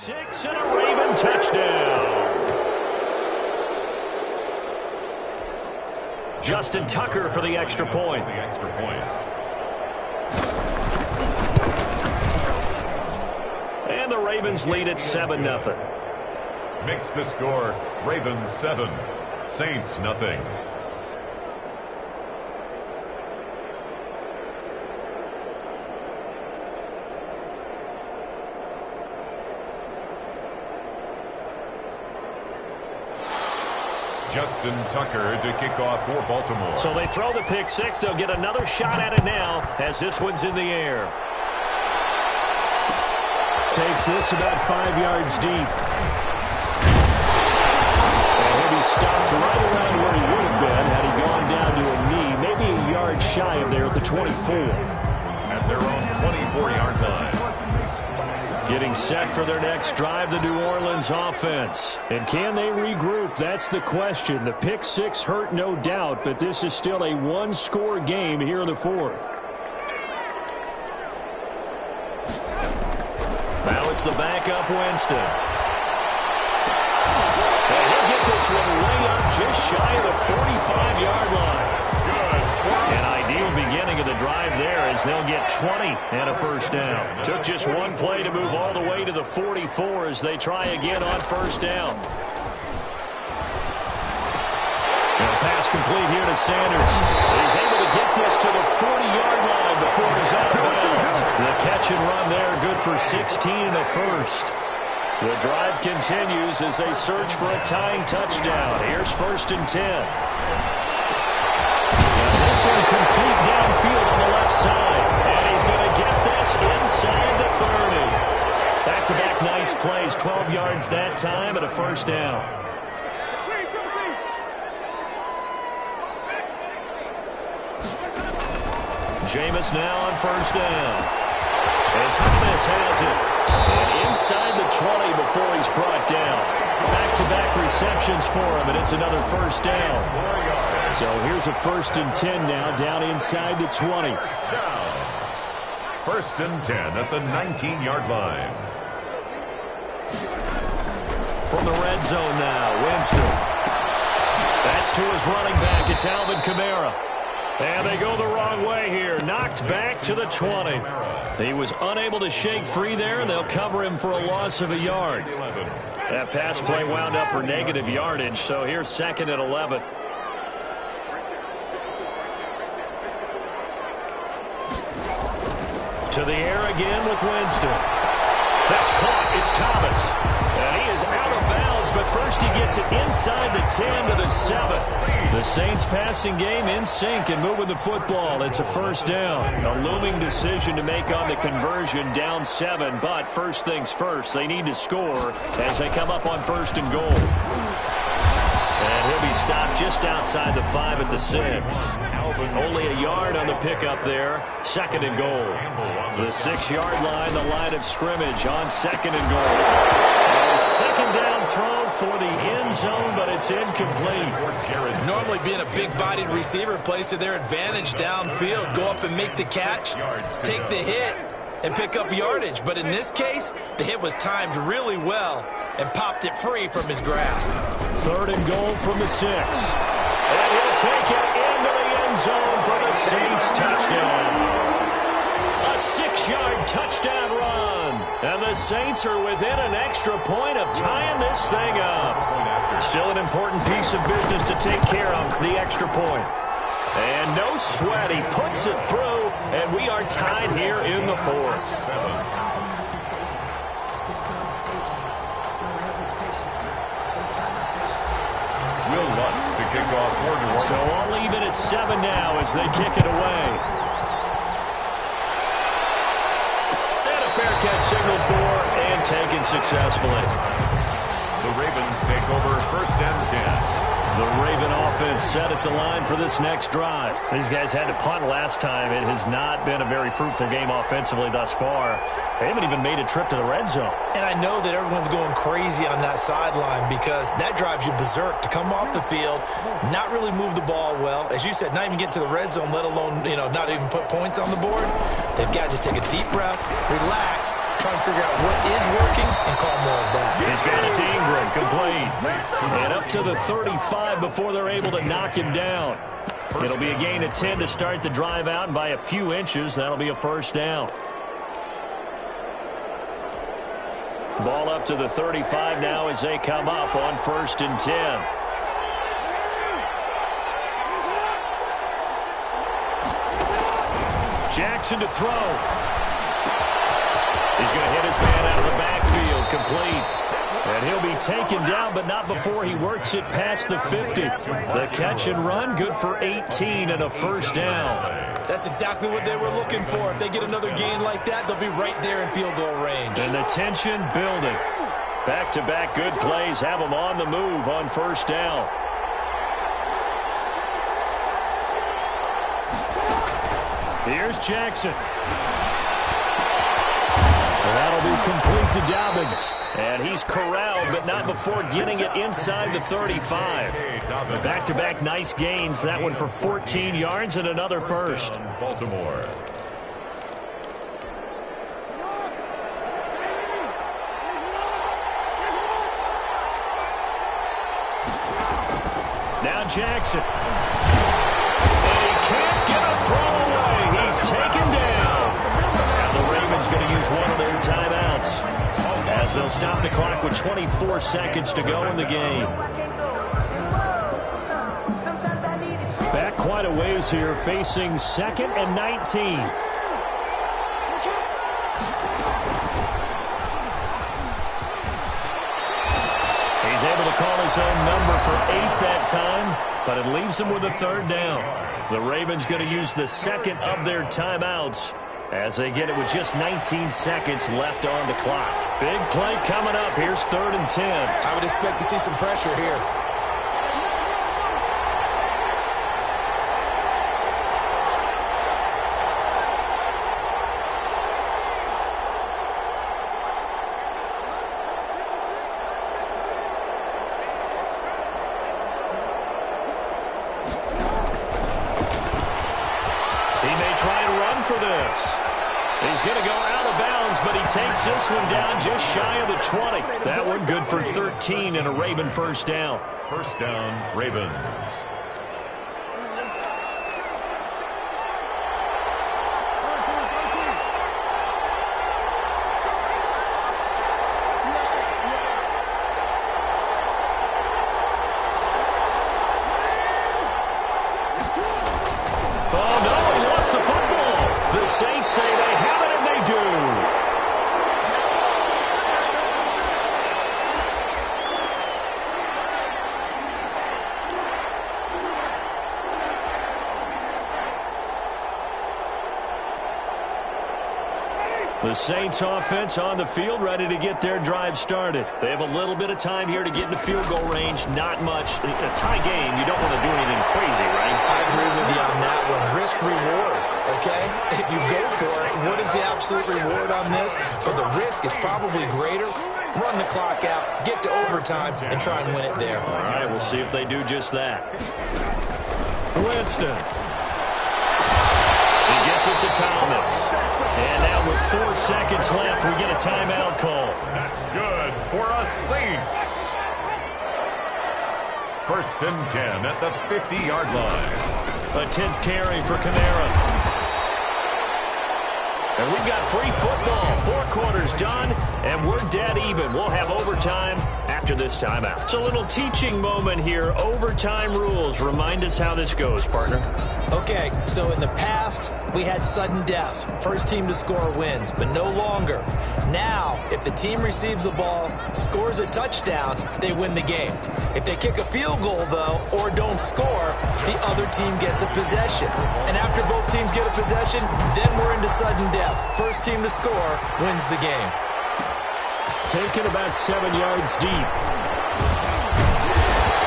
6 and a Raven touchdown. Justin Tucker for the extra point. And the Ravens lead at 7-0. Makes the score Ravens 7, Saints nothing. Justin Tucker to kick off for Baltimore. So they throw the pick six. They'll get another shot at it now as this one's in the air. Takes this about 5 yards deep. And he'll be stopped right around where he would have been had he gone down to a knee, maybe a yard shy of there at the 24. At their own 24-yard line. Getting set for their next drive, the New Orleans offense. And can they regroup? That's the question. The pick six hurt, no doubt, but this is still a one-score game here in the fourth. Now it's the backup Winston. And he'll get this one way up just shy of the 45-yard line. An ideal beginning of the drive there as they'll get 20 and a first down. Took just one play to move all the way to the 44 as they try again on first down. And a pass complete here to Sanders. He's able to get this to the 40-yard line before he's out of bounds. The catch and run there, good for 16 and a first. The drive continues as they search for a tying touchdown. Here's 1st and 10. This one complete downfield on the left side. And he's going to get this inside the 30. Back-to-back nice plays. 12 yards that time and a first down. Jameis now on first down. And Thomas has it. And inside the 20 before he's brought down. Back-to-back receptions for him, and it's another first down. So here's a 1st and 10 now, down inside the 20. 1st and 10 at the 19-yard line. From the red zone now, Winston. That's to his running back. It's Alvin Kamara. And they go the wrong way here. Knocked back to the 20. He was unable to shake free there, and they'll cover him for a loss of a yard. That pass play wound up for negative yardage, so here's 2nd and 11. To the air again with Winston. That's caught. It's Thomas. And he is out of bounds, but first he gets it inside the 10 to the 7. The Saints passing game in sync and moving the football. It's a first down. A looming decision to make on the conversion, down 7. But first things first, they need to score as they come up on 1st and goal. And he'll be stopped just outside the 5 at the 6. Only a yard on the pickup there. 2nd and goal. The 6-yard line, the line of scrimmage on 2nd and goal. A 2nd down throw for the end zone, but it's incomplete. Normally being a big-bodied receiver plays to their advantage downfield. Go up and make the catch, take the hit, and pick up yardage. But in this case, the hit was timed really well and popped it free from his grasp. 3rd and goal from the 6. And he'll take it into the end zone for the Saints touchdown. A 6-yard touchdown run. And the Saints are within an extra point of tying this thing up. Still an important piece of business to take care of, the extra point. And no sweat, he puts it through, and we are tied here in the 4th. Will Lutz to kick off for New Orleans. So all even at 7 now as they kick it away. And a fair catch signaled for and taken successfully. The Ravens take over 1st and 10. The Raven offense set at the line for this next drive. These guys had to punt last time. It has not been a very fruitful game offensively thus far. They haven't even made a trip to the red zone. And I know that everyone's going crazy on that sideline because that drives you berserk to come off the field, not really move the ball well. As you said, not even get to the red zone, let alone, not even put points on the board. They've got to just take a deep breath, relax, try try and figure out what is working and call more of that. He's got it to Ingram, complete. And up to the 35 before they're able to knock him down. It'll be a gain of 10 to start the drive out, and by a few inches, that'll be a first down. Ball up to the 35 now as they come up on 1st and 10. Jackson to throw. He's going to hit his man out of the backfield, complete. And he'll be taken down, but not before he works it past the 50. The catch and run, good for 18 and a first down. That's exactly what they were looking for. If they get another gain like that, they'll be right there in field goal range. And the tension building. Back-to-back good plays have them on the move on first down. Here's Jackson. That'll be complete to Dobbins. And he's corralled, but not before getting it inside the 35. Back-to-back nice gains. That one for 14 yards and another first. Baltimore. Now Jackson. And he can't get a throw away. He's taken down. And the Ravens going to use one of their timeouts as they'll stop the clock with 24 seconds to go in the game. Back quite a ways here, facing 2nd and 19. He's able to call his own number for 8 that time, but it leaves him with a 3rd down. The Ravens going to use the 2nd of their timeouts as they get it with just 19 seconds left on the clock. Big play coming up. Here's 3rd and 10. I would expect to see some pressure here. He's going to go out of bounds, but he takes this one down just shy of the 20. That one good for 13 and a Raven first down. First down, Ravens. Oh, no, he lost the football. The Saints say they have it, and they do. The Saints offense on the field, ready to get their drive started. They have a little bit of time here to get into field goal range. Not much. A tie game, you don't want to do anything crazy, right? I agree with you on that one. Risk-reward, okay? If you go for it, what is the absolute reward on this? But the risk is probably greater. Run the clock out, get to overtime, and try and win it there. All right, we'll see if they do just that. Winston. He gets it to Thomas. And now with 4 seconds left, we get a timeout call. That's good for a Saints. 1st and 10 at the 50-yard line. A 10th carry for Kamara. And we've got free football. 4 quarters done, and we're dead even. We'll have overtime after this timeout. It's a little teaching moment here. Overtime rules. Remind us how this goes, partner. Okay, so in the past, we had sudden death. First team to score wins, but no longer. Now, if the team receives the ball, scores a touchdown, they win the game. If they kick a field goal, though, or don't score, the other team gets a possession. And after both teams get a possession, then we're into sudden death. First team to score wins the game. Taken about 7 yards deep.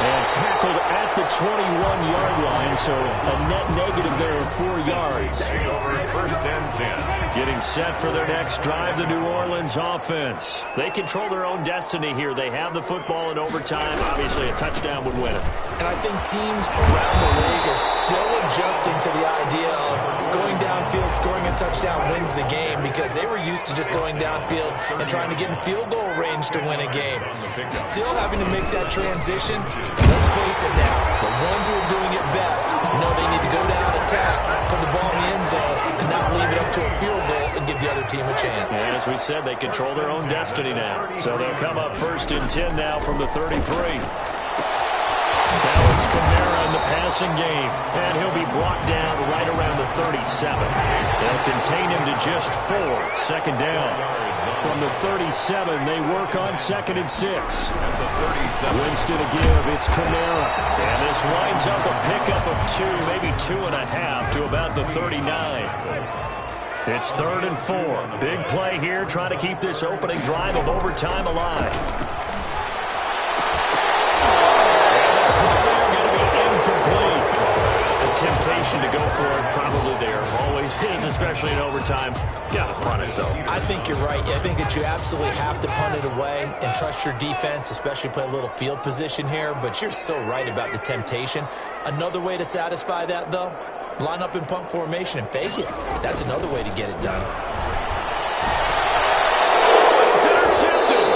And And tackled at the 21-yard line, so a net negative there of 4 yards. Take over first and 10. Getting set for their next drive, the New Orleans offense. They control their own destiny here. They have the football in overtime. Obviously, a touchdown would win it. And I think teams around the league are still adjusting to the idea of going downfield, scoring a touchdown wins the game, because they were used to just going downfield and trying to get in field goal range to win a game. Still having to make that transition. Let's face it now, the ones who are doing it best know they need to go down, attack, put the ball in the end zone, and not leave it up to a field goal and give the other team a chance. And as we said, they control their own destiny now. So they'll come up first and 10 now from the 33. Now it's Kamara in the passing game, and he'll be brought down right around the 37. They'll contain him to just 4. Second down. From the 37, they work on 2nd and 6. Winston to give. It's Kamara. And this winds up a pickup of 2, maybe 2.5 to about the 39. It's 3rd and 4. Big play here, trying to keep this opening drive of overtime alive. Temptation to go for it, probably there. Always is, especially in overtime. Got to punt it, though. I think you're right. I think that you absolutely have to punt it away and trust your defense, especially play a little field position here. But you're so right about the temptation. Another way to satisfy that, though, line up in punt formation and fake it. That's another way to get it done. It's intercepted.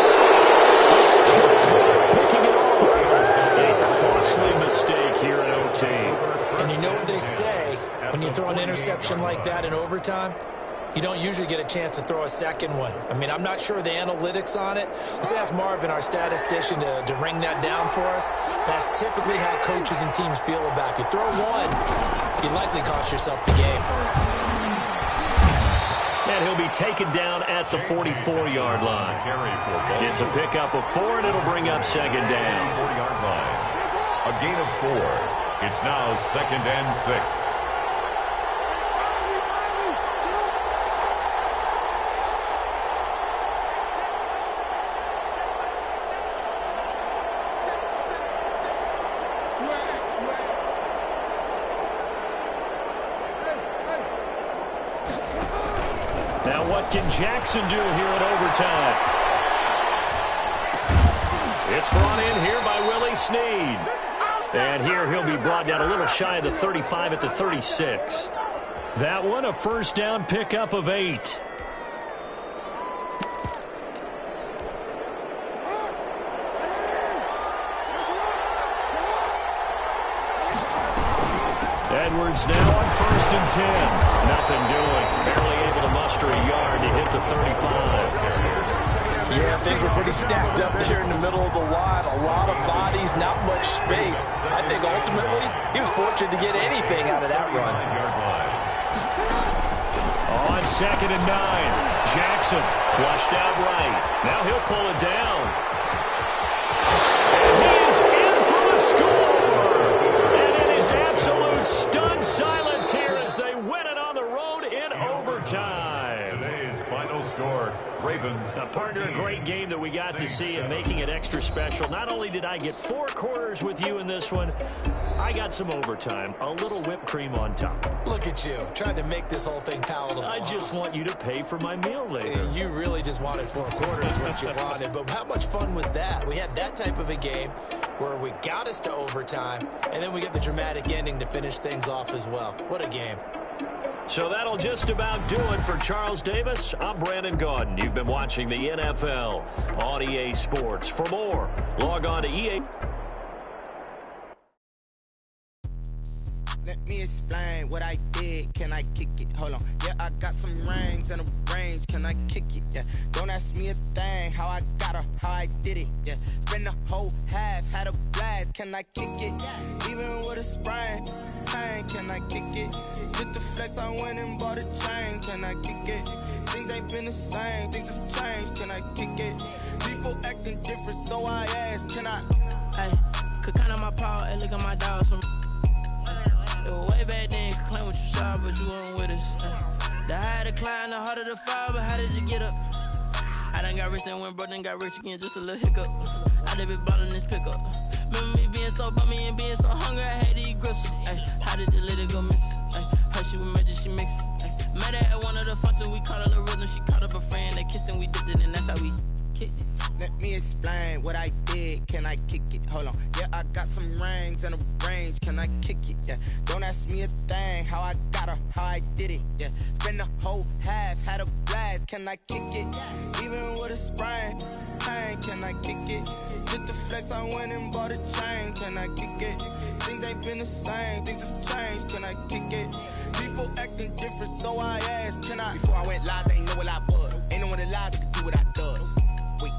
It's Chuck picking it off. A costly mistake here in OT. And you know what they say, when you throw an interception like that in overtime, you don't usually get a chance to throw a second one. I mean, I'm not sure the analytics on it. Let's ask Marvin, our statistician, to ring that down for us. That's typically how coaches and teams feel about it. If you throw one, you likely cost yourself the game. And he'll be taken down at the 44-yard line. It's a pickup of 4, and it'll bring up second down. 40-yard line. A gain of 4. It's now 2nd and 6. Now what can Jackson do here at overtime? It's brought in here by Willie Snead. And here he'll be brought down a little shy of the 35 at the 36. That one a first down pickup of 8. Edwards now on 1st and 10. Nothing doing. Barely able to muster a yard to hit the 35. Yeah, things were pretty stacked up there in the middle of the line. A lot of bodies, not much space. I think ultimately he was fortunate to get anything out of that run. On 2nd and 9, Jackson flushed out right. Now he'll pull it down. And he is in for the score. And it is absolute stunned silence here as they win it on the road in overtime. Today's final score, Ravens. Partner, a great game that we got to see and making it extra special. Not only did I get 4 quarters with you in this one, I got some overtime, a little whipped cream on top. Look at you, trying to make this whole thing palatable. I just want you to pay for my meal later. You really just wanted 4 quarters, what you wanted. But how much fun was that? We had that type of a game where we got us to overtime, and then we get the dramatic ending to finish things off as well. What a game. So that'll just about do it for Charles Davis. I'm Brandon Gaudin. You've been watching the NFL on EA Sports. For more, log on to EA. Let me explain what I did. Can I kick it? Hold on. Yeah, I got some rings and a range. Can I kick it? Yeah. Don't ask me a thing. How I got her, how I did it. Yeah. Spend the whole half, had a blast. Can I kick it? Even with a sprain. Pain, can I kick it? Just the flex, I went and bought a chain. Can I kick it? Things ain't been the same. Things have changed. Can I kick it? People acting different, so I asked. Can I? Hey, could count on my power and look at my dogs from. Way back then, you could claim what you saw, but you weren't with us. The higher the climb, the harder the fall, but how did you get up? I done got rich and went broke, then got rich again, just a little hiccup. I done been ballin' this pickup. Remember me being so bummy and being so hungry, I had to eat gristle. Ay, how did the lady go miss? Her she was major, she mixed. Met her at one of the functions, we caught a little rhythm. She caught up a friend, they kissed and we dipped it, and that's how we kicked it. Let me explain what I did. Can I kick it? Hold on. Yeah, I got some rings and a range. Can I kick it? Yeah. Don't ask me a thing. How I got her, how I did it. Yeah. Spend the whole half, had a blast. Can I kick it? Even with a sprain, pain. Can I kick it? Just to flex, I went and bought a chain. Can I kick it? Things ain't been the same. Things have changed. Can I kick it? People acting different, so I asked. Can I? Before I went live, they ain't know what I was. Ain't no one alive that could do what I does. Wait.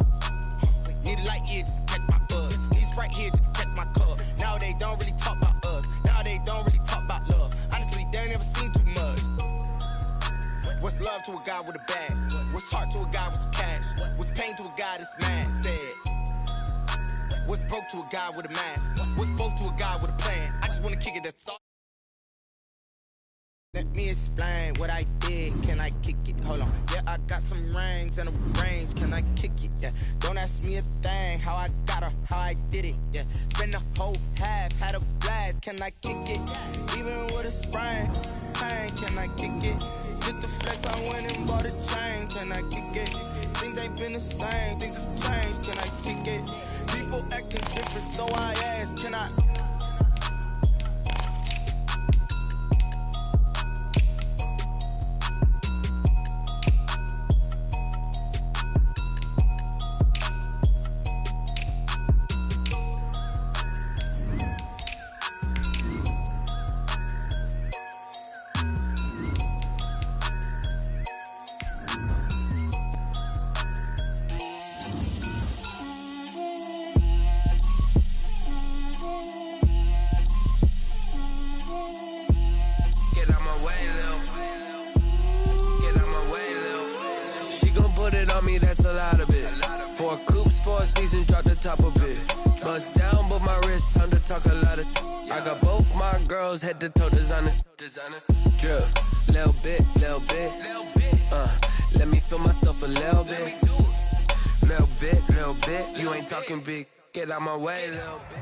Need a light year just to catch my buzz. Need Sprite here just to catch my cup. Now they don't really talk about us. Now they don't really talk about love. Honestly, they ain't never seen too much. What's love to a guy with a bag? What's heart to a guy with some cash? What's pain to a guy that's mad? Said. What's broke to a guy with a mask? What's both to a guy with a plan? I just wanna kick it, that's all. Let me explain what I did. Can I kick it? Hold on. Yeah, I got some rings and a range. Can I kick it? Yeah. Don't ask me a thing. How I got her, how I did it. Yeah. Spend the whole half, had a blast. Can I kick it? Even with a sprain, pain. Can I kick it? Just to flex, I went and bought a chain. Can I kick it? Things ain't been the same. Things have changed. Can I kick it? People acting different, so I asked. Can I? That's a lot of it. 4 coops, 4 seasons, drop the top of it. Bust down, but my wrist, time to talk a lot of. I got both my girls head to toe designer. Drip, little bit. Let me feel myself a little bit. Little bit. You ain't talking big. Get out my way, little bit.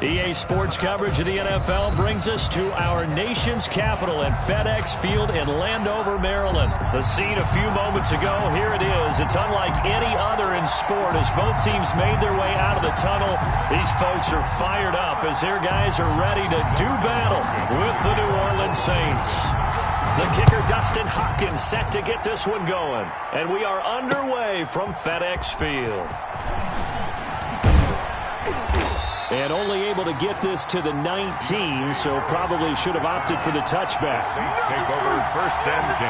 EA Sports coverage of the NFL brings us to our nation's capital at FedEx Field in Landover, Maryland. The scene a few moments ago, here it is. It's unlike any other in sport as both teams made their way out of the tunnel. These folks are fired up as their guys are ready to do battle with the New Orleans Saints. The kicker, Dustin Hopkins, set to get this one going. And we are underway from FedEx Field. And only able to get this to the 19, so probably should have opted for the touchback. Saints take over 1st and 10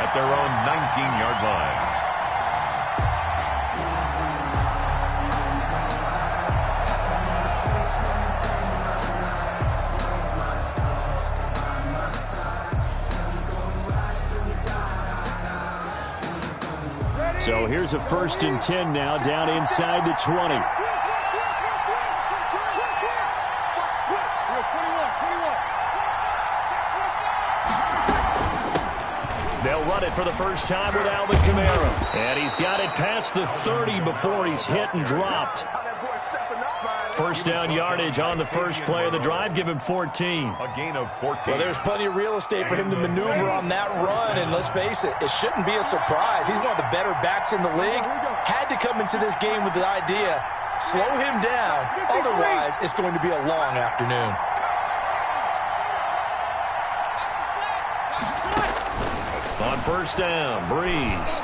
at their own 19-yard line. So here's a 1st and 10 now, down inside the 20. They'll run it for the first time with Alvin Kamara. And he's got it past the 30 before he's hit and dropped. First down yardage on the first play of the drive. Give him 14. A gain of 14. Well, there's plenty of real estate for him to maneuver on that run. And let's face it, it shouldn't be a surprise. He's one of the better backs in the league. Had to come into this game with the idea, slow him down. Otherwise, it's going to be a long afternoon. On first down, Breeze.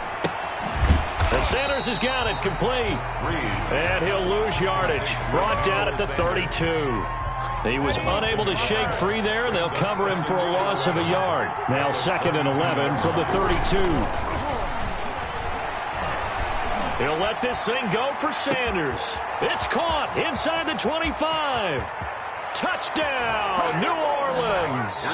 And Sanders has got it complete. Breeze. And he'll lose yardage. Brought down at the 32. He was unable to shake free there, and they'll cover him for a loss of a yard. Now 2nd and 11 from the 32. He'll let this thing go for Sanders. It's caught inside the 25. Touchdown, New Orleans.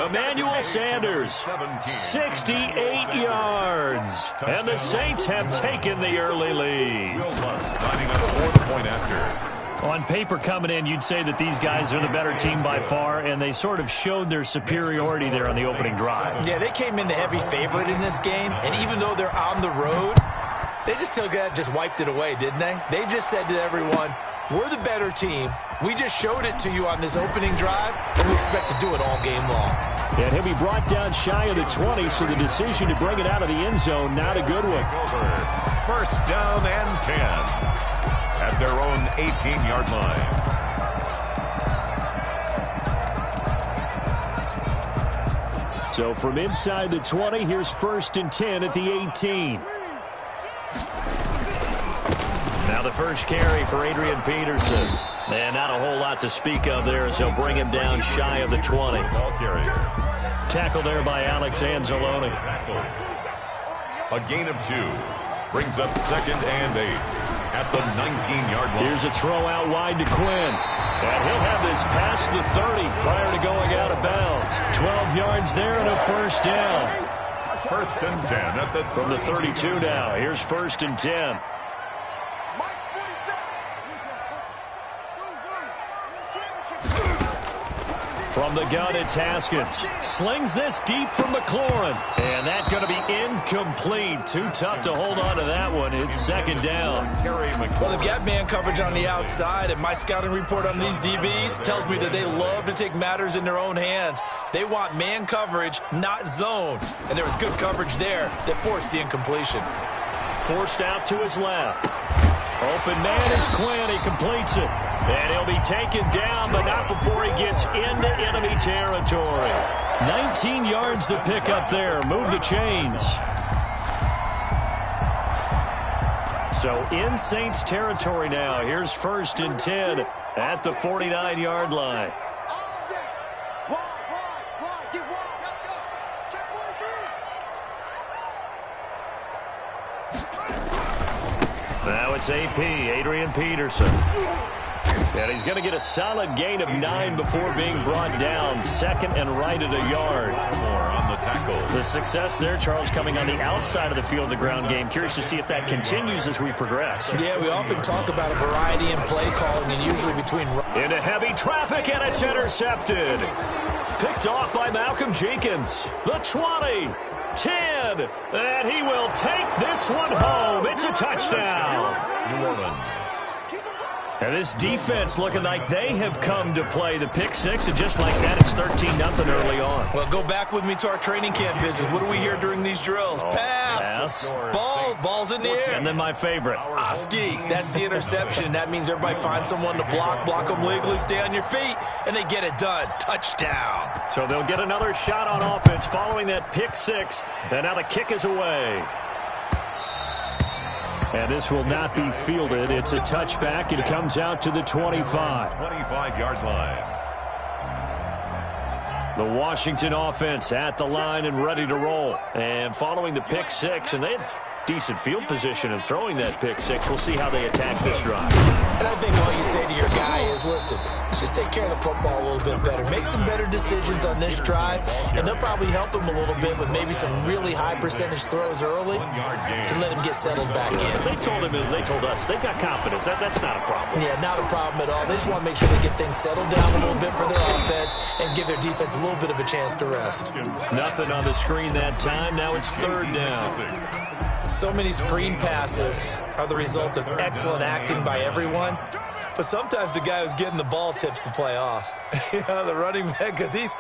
Emmanuel Sanders, 68 yards. And the Saints have taken the early lead. Will Lutz signing up for the point after. On paper coming in, you'd say that these guys are the better team by far, and they sort of showed their superiority there on the opening drive. Yeah, they came in the heavy favorite in this game, and even though they're on the road, they just wiped it away, didn't they? They just said to everyone, we're the better team. We just showed it to you on this opening drive, and we expect to do it all game long. And he'll be brought down shy of the 20, so the decision to bring it out of the end zone, not a good one. First down and 10 at their own 18-yard line. So from inside the 20, here's 1st and 10 at the 18. Now the first carry for Adrian Peterson. And not a whole lot to speak of there as he'll bring him down shy of the 20. Tackle there by Alex Anzalone. A gain of 2 brings up 2nd and 8 at the 19-yard line. Here's a throw out wide to Quinn. And he'll have this past the 30 prior to going out of bounds. 12 yards there and a first down. 1st and 10 at the 32. From the 32 now. Here's 1st and 10. From the gun, it's Haskins. Slings this deep from McLaurin. And that's going to be incomplete. Too tough to hold on to that one. It's 2nd down. Well, they've got man coverage on the outside, and my scouting report on these DBs tells me that they love to take matters in their own hands. They want man coverage, not zone. And there was good coverage there that forced the incompletion. Forced out to his left. Open man is Quinn. He completes it. And he'll be taken down, but not before he gets into enemy territory. 19 yards to pick up there. Move the chains. So in Saints territory now. Here's 1st and 10 at the 49-yard line. Now it's AP, Adrian Peterson. And he's going to get a solid gain of 9 before being brought down. 2nd and right at a yard. More on the tackle. The success there, Charles, coming on the outside of the field, the ground game. Curious to see if that continues as we progress. Yeah, we often talk about a variety in play calling, and usually between... Into heavy traffic, and it's intercepted. Picked off by Malcolm Jenkins. The 20, 10, and he will take this one home. It's a touchdown. New Orleans. And this defense looking like they have come to play the pick six, and just like that, it's 13-0 early on. Well, go back with me to our training camp visit. What do we hear during these drills? Pass. Ball's in the air. And then my favorite. Ski. That's the interception. That means everybody finds someone to block them legally, stay on your feet, and they get it done. Touchdown. So they'll get another shot on offense following that pick six, and now the kick is away. And this will not be fielded. It's a touchback. It comes out to the 25. 25-yard line. The Washington offense at the line and ready to roll. And following the pick six, and they had decent field position in throwing that pick six. We'll see how they attack this drive. And I think all you say to your guy is, listen, let's just take care of the football a little bit better. Make some better decisions on this drive, and they'll probably help him a little bit with maybe some really high percentage throws early to let him get settled back in. They told us, they got confidence. That's not a problem. Yeah, not a problem at all. They just want to make sure they get things settled down a little bit for their offense and give their defense a little bit of a chance to rest. Nothing on the screen that time. Now it's 3rd down. So many screen passes are the result of excellent acting by everyone. But sometimes the guy who's getting the ball tips the play off. The running back, because he's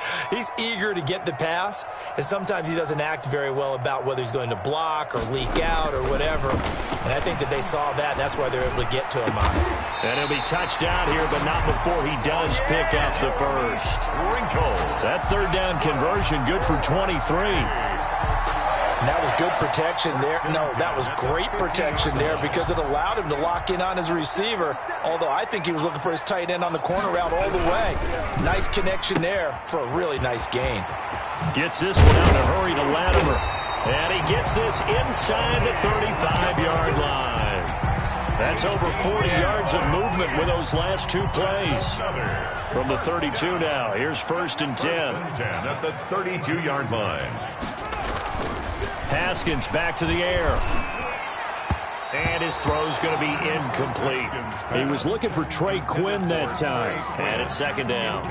eager to get the pass, and sometimes he doesn't act very well about whether he's going to block or leak out or whatever. And I think that they saw that, and that's why they're able to get to him on it. And he'll be touched down here, but not before he does pick up the first. That 3rd down conversion, good for 23. And that was good protection there. No, that was great protection there because it allowed him to lock in on his receiver, although I think he was looking for his tight end on the corner route all the way. Nice connection there for a really nice gain. Gets this one out in a hurry to Latimer. And he gets this inside the 35-yard line. That's over 40 yards of movement with those last 2 plays. From the 32 now, here's 1st and 10. 10 at the 32-yard line. Haskins back to the air. And his throw's going to be incomplete. He was looking for Trey Quinn that time. And it's second down.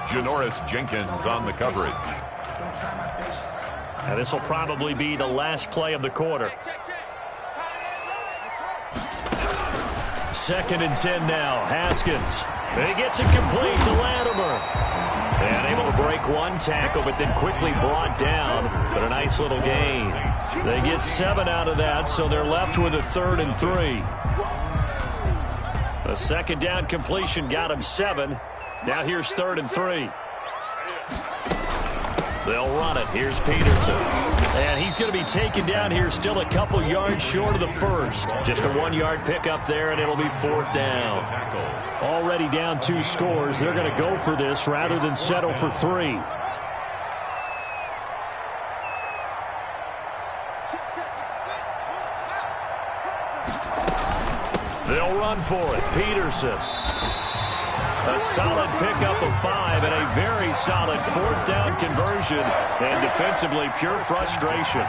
Janoris Jenkins on the coverage. Now this will probably be the last play of the quarter. 2nd and 10 now. Haskins. He gets it complete to Latimer. And able to break one tackle, but then quickly brought down. But a nice little gain. They get 7 out of that, so they're left with a 3rd and 3. A 2nd down completion got him 7. Now here's 3rd and 3. They'll run it. Here's Peterson. And he's going to be taken down here still a couple yards short of the first. Just a 1-yard pickup there, and it'll be 4th down. Already down 2 scores. They're going to go for this rather than settle for 3. They'll run for it. Peterson. A solid pickup of 5 and a very solid 4th down conversion. And defensively, pure frustration.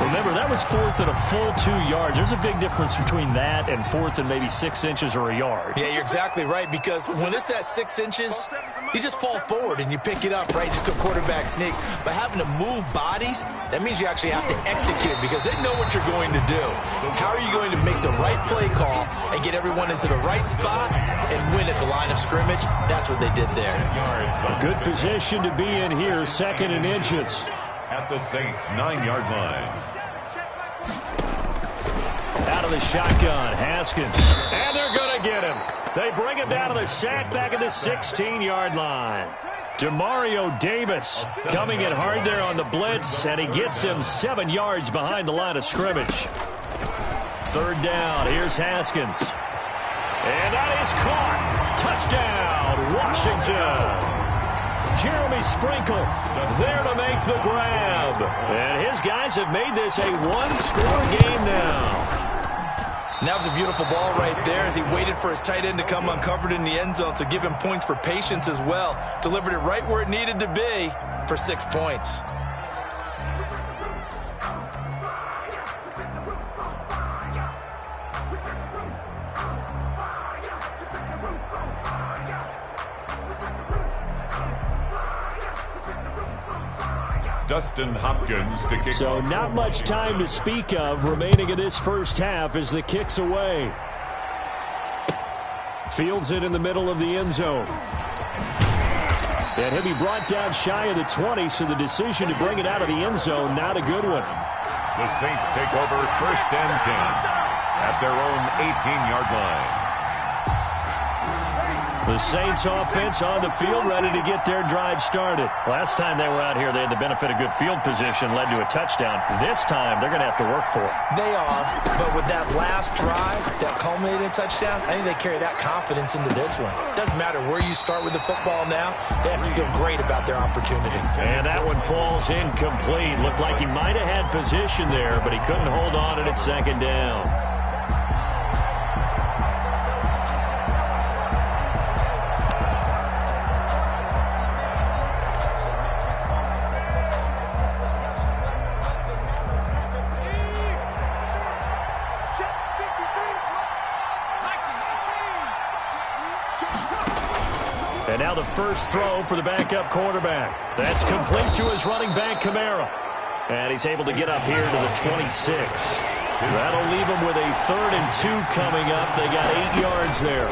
Remember, that was 4th and a full 2 yards. There's a big difference between that and 4th and maybe 6 inches or a yard. Yeah, you're exactly right, because when it's at 6 inches, you just fall forward and you pick it up, right? Just go quarterback sneak. But having to move bodies, that means you actually have to execute because they know what you're going to do. How are you going to make the right play call and get everyone into the right spot and win at the line of scrimmage? That's what they did there. A good position to be in here, 2nd and inches. At the Saints' 9-yard line. Out of the shotgun, Haskins. And they're going to get him. They bring him down to the sack back at the 16-yard line. Demario Davis coming in hard there on the blitz, and he gets him 7 yards behind the line of scrimmage. 3rd down, here's Haskins. And that is caught. Touchdown, Washington. Jeremy Sprinkle there to make the grab. And his guys have made this a 1-score game now. And that was a beautiful ball right there as he waited for his tight end to come uncovered in the end zone. So give him points for patience as well. Delivered it right where it needed to be for 6 points. Dustin Hopkins to kick. So not much time to speak of remaining in this first half as the kick's away. Fields it in the middle of the end zone. And he'll be brought down shy of the 20, so the decision to bring it out of the end zone, not a good one. The Saints take over 1st and 10 at their own 18-yard line. The Saints offense on the field, ready to get their drive started. Last time they were out here, they had the benefit of good field position, led to a touchdown. This time, they're going to have to work for it. They are, but with that last drive that culminated in a touchdown, I think they carry that confidence into this one. Doesn't matter where you start with the football now, they have to feel great about their opportunity. And that one falls incomplete. Looked like he might have had position there, but he couldn't hold on it at 2nd down. And now the first throw for the backup quarterback. That's complete to his running back, Kamara. And he's able to get up here to the 26. That'll leave him with a 3rd and 2 coming up. They got 8 yards there.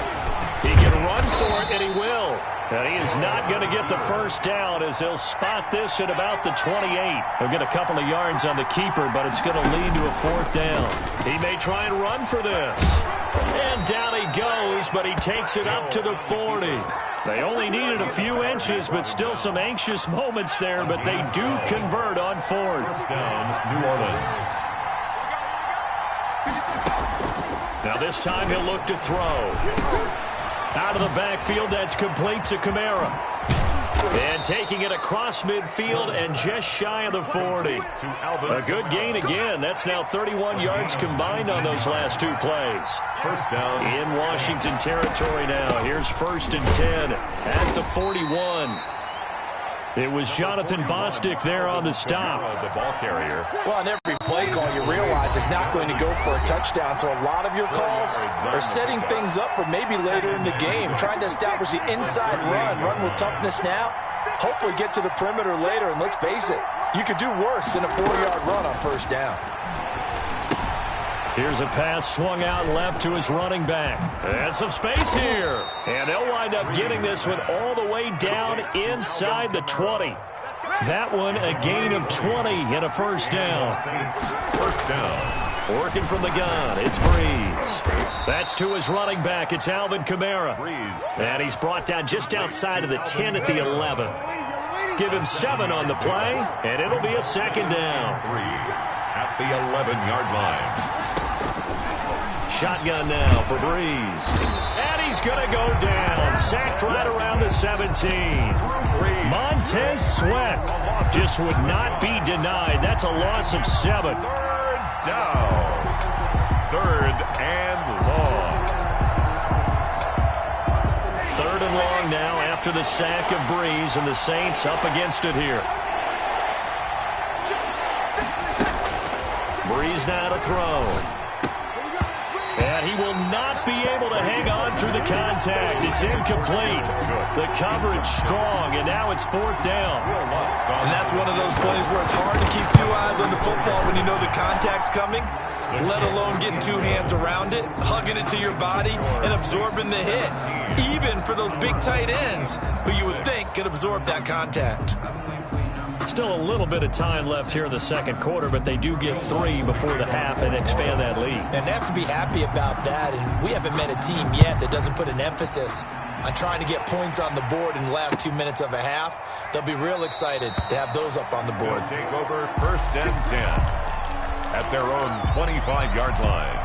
He can run for it, and he will. And he is not going to get the first down as he'll spot this at about the 28. He'll get a couple of yards on the keeper, but it's going to lead to a 4th down. He may try and run for this. And down he goes, but he takes it up to the 40. They only needed a few inches, but still some anxious moments there, but they do convert on 4th. Down, New Orleans. Now this time he'll look to throw. Out of the backfield, that's complete to Kamara. And taking it across midfield and just shy of the 40. A good gain again. That's now 31 yards combined on those last 2 plays. 1st down. In Washington territory now. Here's 1st and 10 at the 41. It was Jonathan Bostic there on the stop. The ball carrier. Well, on every play call, you realize it's not going to go for a touchdown. So a lot of your calls are setting things up for maybe later in the game, trying to establish the inside run with toughness now, hopefully get to the perimeter later. And let's face it, you could do worse than a 4-yard run on first down. Here's a pass swung out left to his running back. And some space here. And they'll wind up getting this one all the way down inside the 20. That one a gain of 20 and a first down. First down. Working from the gun, it's Breeze. That's to his running back. It's Alvin Kamara. And he's brought down just outside of the 10 at the 11. Give him 7 on the play, and it'll be a second down. 3 at the 11-yard line. Shotgun now for Breeze. And he's going to go down. Sacked right around the 17. Montez Sweat just would not be denied. That's a loss of 7. Third down. Third and long. Third and long now after the sack of Breeze, and the Saints up against it here. Breeze now to throw. And he will not be able to hang on through the contact. It's incomplete. The coverage strong, and now it's 4th down. And that's one of those plays where it's hard to keep 2 eyes on the football when you know the contact's coming, let alone getting 2 hands around it, hugging it to your body, and absorbing the hit. Even for those big tight ends who you would think could absorb that contact. Still a little bit of time left here in the second quarter, but they do get 3 before the half and expand that lead. And they have to be happy about that. And we haven't met a team yet that doesn't put an emphasis on trying to get points on the board in the last 2 minutes of a half. They'll be real excited to have those up on the board. Take over 1st and 10 at their own 25-yard line.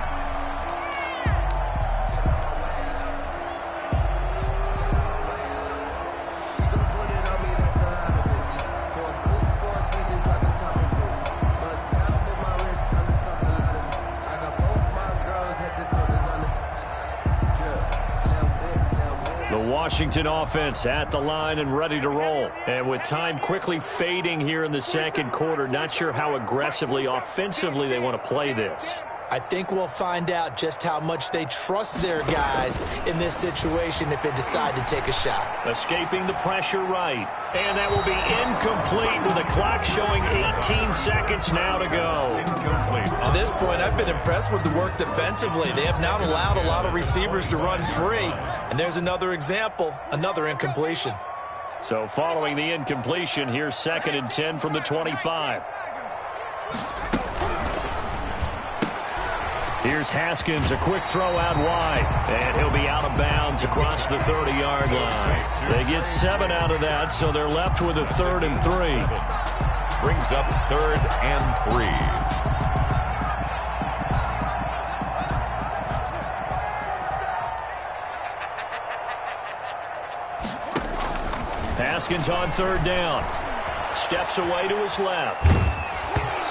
Washington offense at the line and ready to roll. And with time quickly fading here in the second quarter, not sure how aggressively, offensively they want to play this. I think we'll find out just how much they trust their guys in this situation if they decide to take a shot. Escaping the pressure right. And that will be incomplete with the clock showing 18 seconds now to go. Incomplete. To this point, I've been impressed with the work defensively. They have not allowed a lot of receivers to run free. And there's another example, another incompletion. So following the incompletion, here's 2nd and 10 from the 25. Here's Haskins, a quick throw out wide. And he'll be out of bounds across the 30-yard line. They get 7 out of that, so they're left with a 3rd and 3. Brings up 3rd and 3. Haskins on 3rd down. Steps away to his left.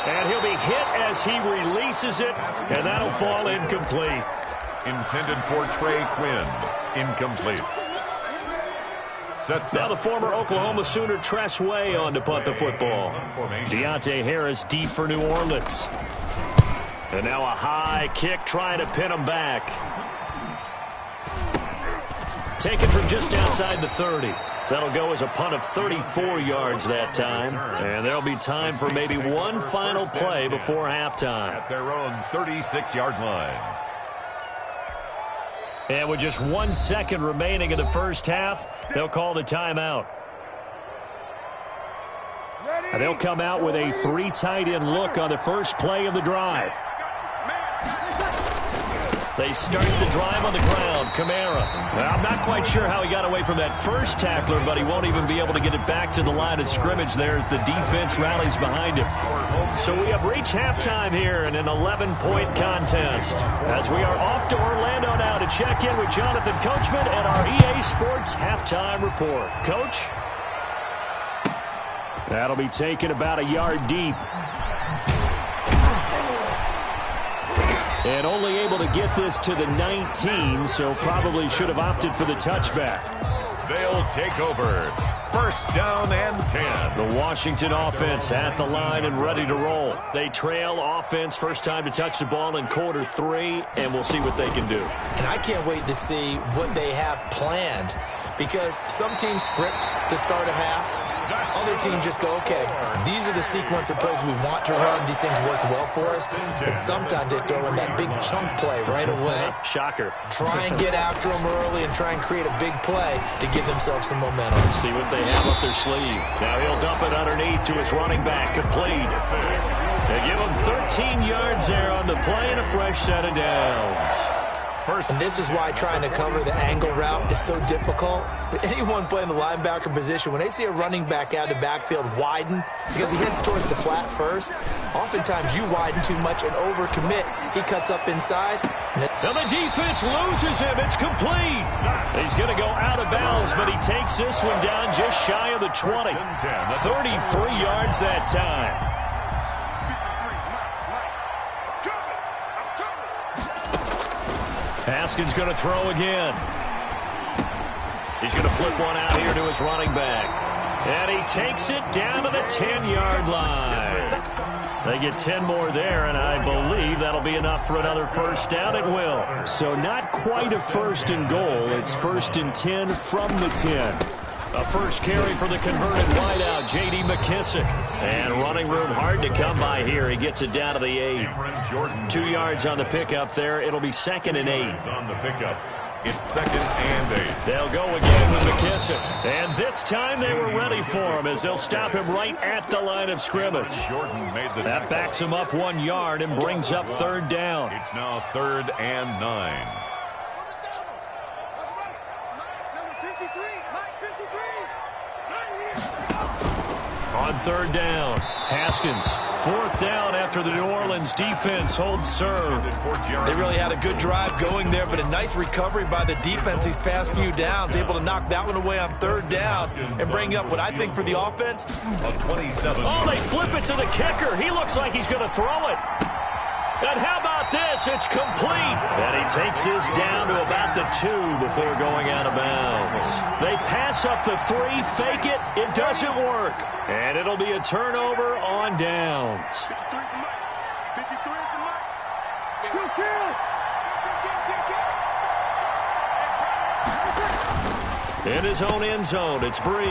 And he'll be hit as he releases it, and that'll fall incomplete. Intended for Trey Quinn. Incomplete. Sets now up. the former Oklahoma Sooner Tress Way on to punt the football. Deontay Harris deep for New Orleans. And now a high kick trying to pin him back. Taken from just outside the 30. That'll go as a punt of 34 yards that time. And there'll be time for maybe one final play before halftime. At their own 36-yard line. And with just 1 second remaining in the first half, they'll call the timeout. And they'll come out with a 3 tight end look on the first play of the drive. They start the drive on the ground. Kamara. Well, I'm not quite sure how he got away from that first tackler, but he won't even be able to get it back to the line of scrimmage there as the defense rallies behind him. So we have reached halftime here in an 11-point contest. As we are off to Orlando now to check in with Jonathan Coachman and our EA Sports Halftime Report. Coach? That'll be taken about a yard deep. And only able to get this to the 19, so probably should have opted for the touchback. They'll take over First down and 10. The Washington offense at the line and ready to roll. They trail offense, first time to touch the ball in quarter 3, and we'll see what they can do. And I can't wait to see what they have planned, because some teams script to start a half. Other teams just go, okay, these are the sequence of plays we want to run. These things worked well for us. And sometimes they throw in that big chunk play right away. Shocker. Try and get after them early and try and create a big play to give themselves some momentum. See what they have up their sleeve. Now he'll dump it underneath to his running back, complete. They give him 13 yards there on the play and a fresh set of downs. And this is why trying to cover the angle route is so difficult. Anyone playing the linebacker position, when they see a running back out of the backfield widen, because he heads towards the flat first, oftentimes you widen too much and overcommit. He cuts up inside. Now the defense loses him. It's complete. He's going to go out of bounds, but he takes this one down just shy of the 20. 33 yards that time. Haskins going to throw again. He's going to flip one out here to his running back. And he takes it down to the 10-yard line. They get 10 more there, and I believe that'll be enough for another first down. It will. So not quite a first and goal. It's first and 10 from the 10. A first carry for the converted wideout, J.D. McKissick. And running room hard to come by here. He gets it down to the 8. 2 yards on the pickup there. It'll be second and 8. On the pickup. It's second and 8. They'll go again with McKissick. And this time they were ready for him as they'll stop him right at the line of scrimmage. That backs him up 1 yard and brings up third down. It's now third and 9. On third down, Haskins. Fourth down after the New Orleans defense holds serve. They really had a good drive going there, but a nice recovery by the defense these past few downs, able to knock that one away on third down and bring up what I think for the offense. A 27. Oh, they flip it to the kicker. He looks like he's going to throw it. And how about this? It's complete. And he takes this down to about the 2 before going out of bounds. They pass up the 3, fake it. It doesn't work. And it'll be a turnover on downs. In his own end zone, it's Breeze.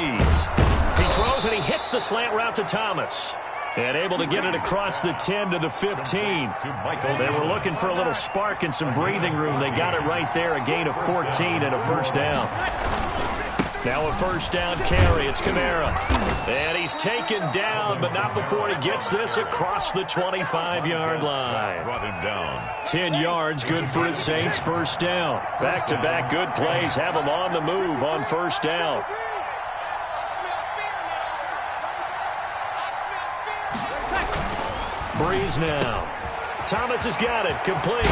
He throws and he hits the slant route to Thomas. And able to get it across the 10 to the 15. They were looking for a little spark and some breathing room. They got it right there, a gain of 14 and a first down. Now a first down carry. It's Kamara. And he's taken down, but not before he gets this across the 25-yard line. Brought him down. 10 yards, good for his Saints, first down. Back-to-back good plays have him on the move on first down. Breeze now. Thomas has got it, complete.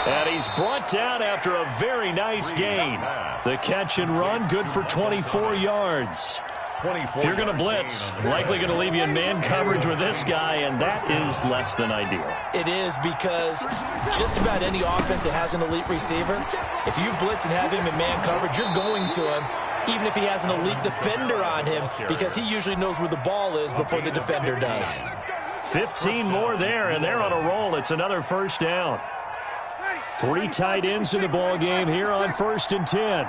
And he's brought down after a very nice gain. The catch and run, good for 24 yards. If you're going to blitz, likely going to leave you in man coverage with this guy, and that is less than ideal. It is, because just about any offense that has an elite receiver, if you blitz and have him in man coverage, you're going to him, even if he has an elite defender on him, because he usually knows where the ball is before the defender does. 15 more there, and they're on a roll. It's another first down. 3 tight ends in the ball game here on first and 10.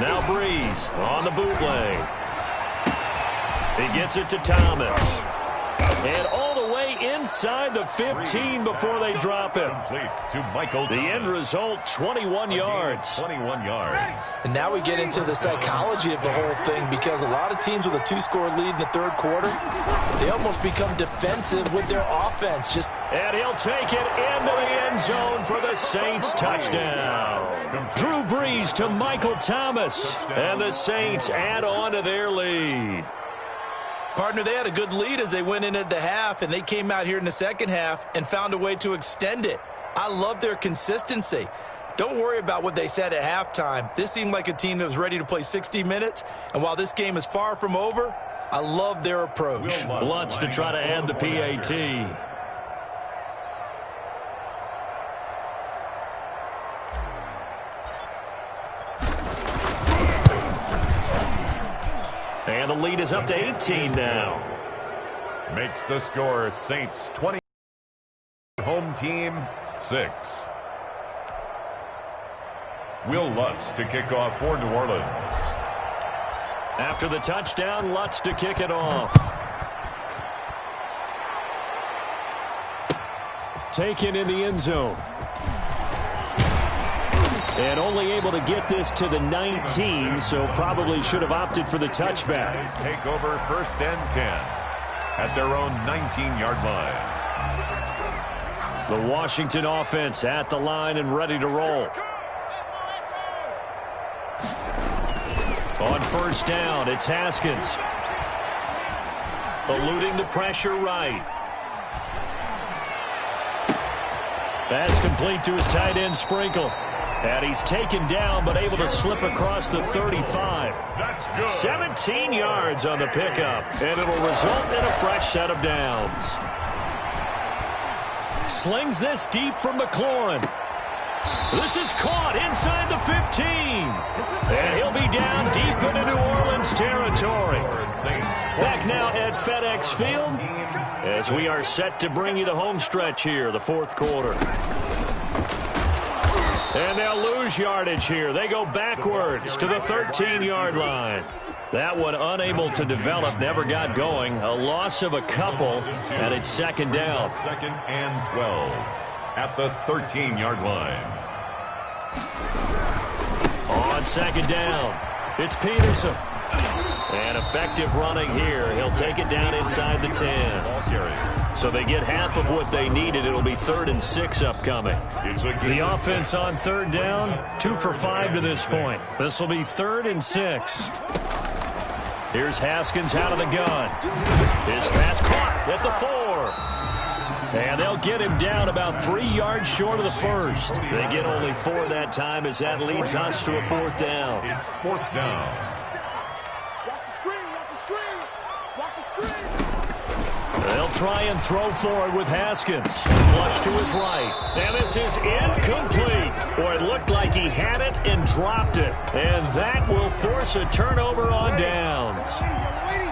Now Breeze on the bootleg. He gets it to Thomas. And all the way inside the 15 before they drop him. The end result, 21 yards. 21 yards. And now we get into the psychology of the whole thing, because a lot of teams with a 2-score lead in the third quarter, they almost become defensive with their offense. And he'll take it into the end zone for the Saints touchdown. Drew Brees to Michael Thomas. And the Saints add on to their lead. Partner, they had a good lead as they went in at the half, and they came out here in the second half and found a way to extend it. I love their consistency. Don't worry about what they said at halftime. This seemed like a team that was ready to play 60 minutes, and while this game is far from over, I love their approach. Lutz to try to add the PAT. And the lead is up to 18 now. Makes the score Saints 20. Home team 6. Will Lutz to kick off for New Orleans. After the touchdown, Lutz to kick it off. Taken in the end zone. And only able to get this to the 19, so probably should have opted for the touchback. Take over 1st and 10 at their own 19-yard line. The Washington offense at the line and ready to roll. On 1st down, it's Haskins. Eluding the pressure right. That's complete to his tight end, Sprinkle. And he's taken down, but able to slip across the 35. 17 yards on the pickup, and it'll result in a fresh set of downs. Slings this deep from McLaurin. This is caught inside the 15. And he'll be down deep into New Orleans territory. Back now at FedEx Field as we are set to bring you the home stretch here, the 4th quarter. And they'll lose yardage here. They go backwards to the 13-yard line. That one unable to develop, never got going. A loss of a couple, and it's 2nd down. 2nd and 12 at the 13-yard line. On 2nd down, it's Peterson. And effective running here. He'll take it down inside the 10. So they get half of what they needed. It'll be 3rd and 6 upcoming. The offense on 3rd down, 2 for 5 to this point. This will be 3rd and 6. Here's Haskins out of the gun. His pass caught at the 4. And they'll get him down about 3 yards short of the 1st. They get only 4 that time as that leads us to a 4th down. It's 4th down. They'll try and throw forward with Haskins. Flush to his right. And this is incomplete. Or it looked like he had it and dropped it. And that will force a turnover on downs.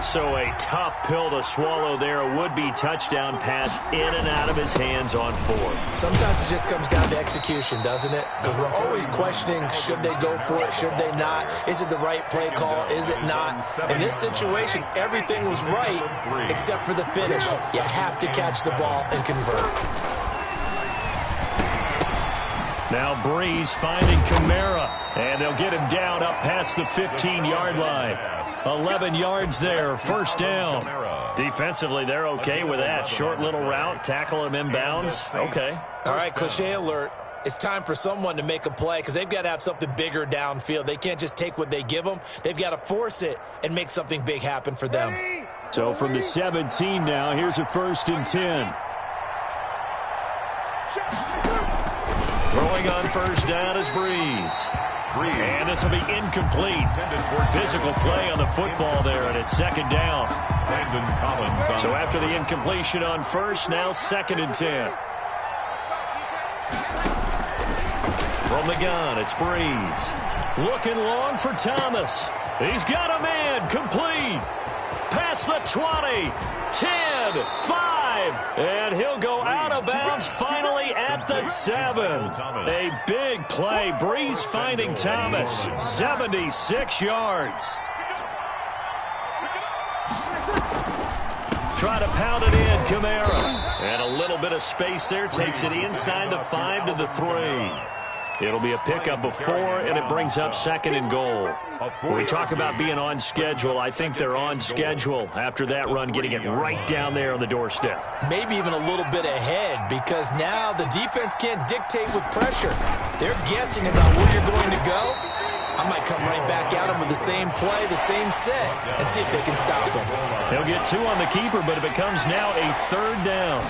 So a tough pill to swallow there. A would-be touchdown pass in and out of his hands on 4th. Sometimes it just comes down to execution, doesn't it? Because we're always questioning, should they go for it, should they not? Is it the right play call, is it not? In this situation, everything was right except for the finish. You have to catch the ball and convert. Now Breeze finding Kamara. And they'll get him down up past the 15-yard line. 11 yards there, 1st down. Defensively, they're okay with that. Short little route, tackle him inbounds. Okay. All right, cliche alert. It's time for someone to make a play because they've got to have something bigger downfield. They can't just take what they give them. They've got to force it and make something big happen for them. So from the 17 now, here's a 1st and 10. Throwing on 1st down is Breeze. And this will be incomplete. Physical play on the football there, and it's 2nd down. So after the incompletion on 1st, now 2nd and 10. From the gun, it's Breeze. Looking long for Thomas. He's got a man. Complete. Past the 20. 10. 5. And he'll go out of bounds finally at the 7. A big play. Breeze finding Thomas. 76 yards. Try to pound it in, Kamara. And a little bit of space there. Takes it inside the 5 to the 3. It'll be a pickup of 4, and it brings up 2nd and goal. When we talk about being on schedule, I think they're on schedule after that run, getting it right down there on the doorstep. Maybe even a little bit ahead, because now the defense can't dictate with pressure. They're guessing about where you're going to go. I might come right back at them with the same play, the same set, and see if they can stop them. They'll get 2 on the keeper, but it becomes now a 3rd down.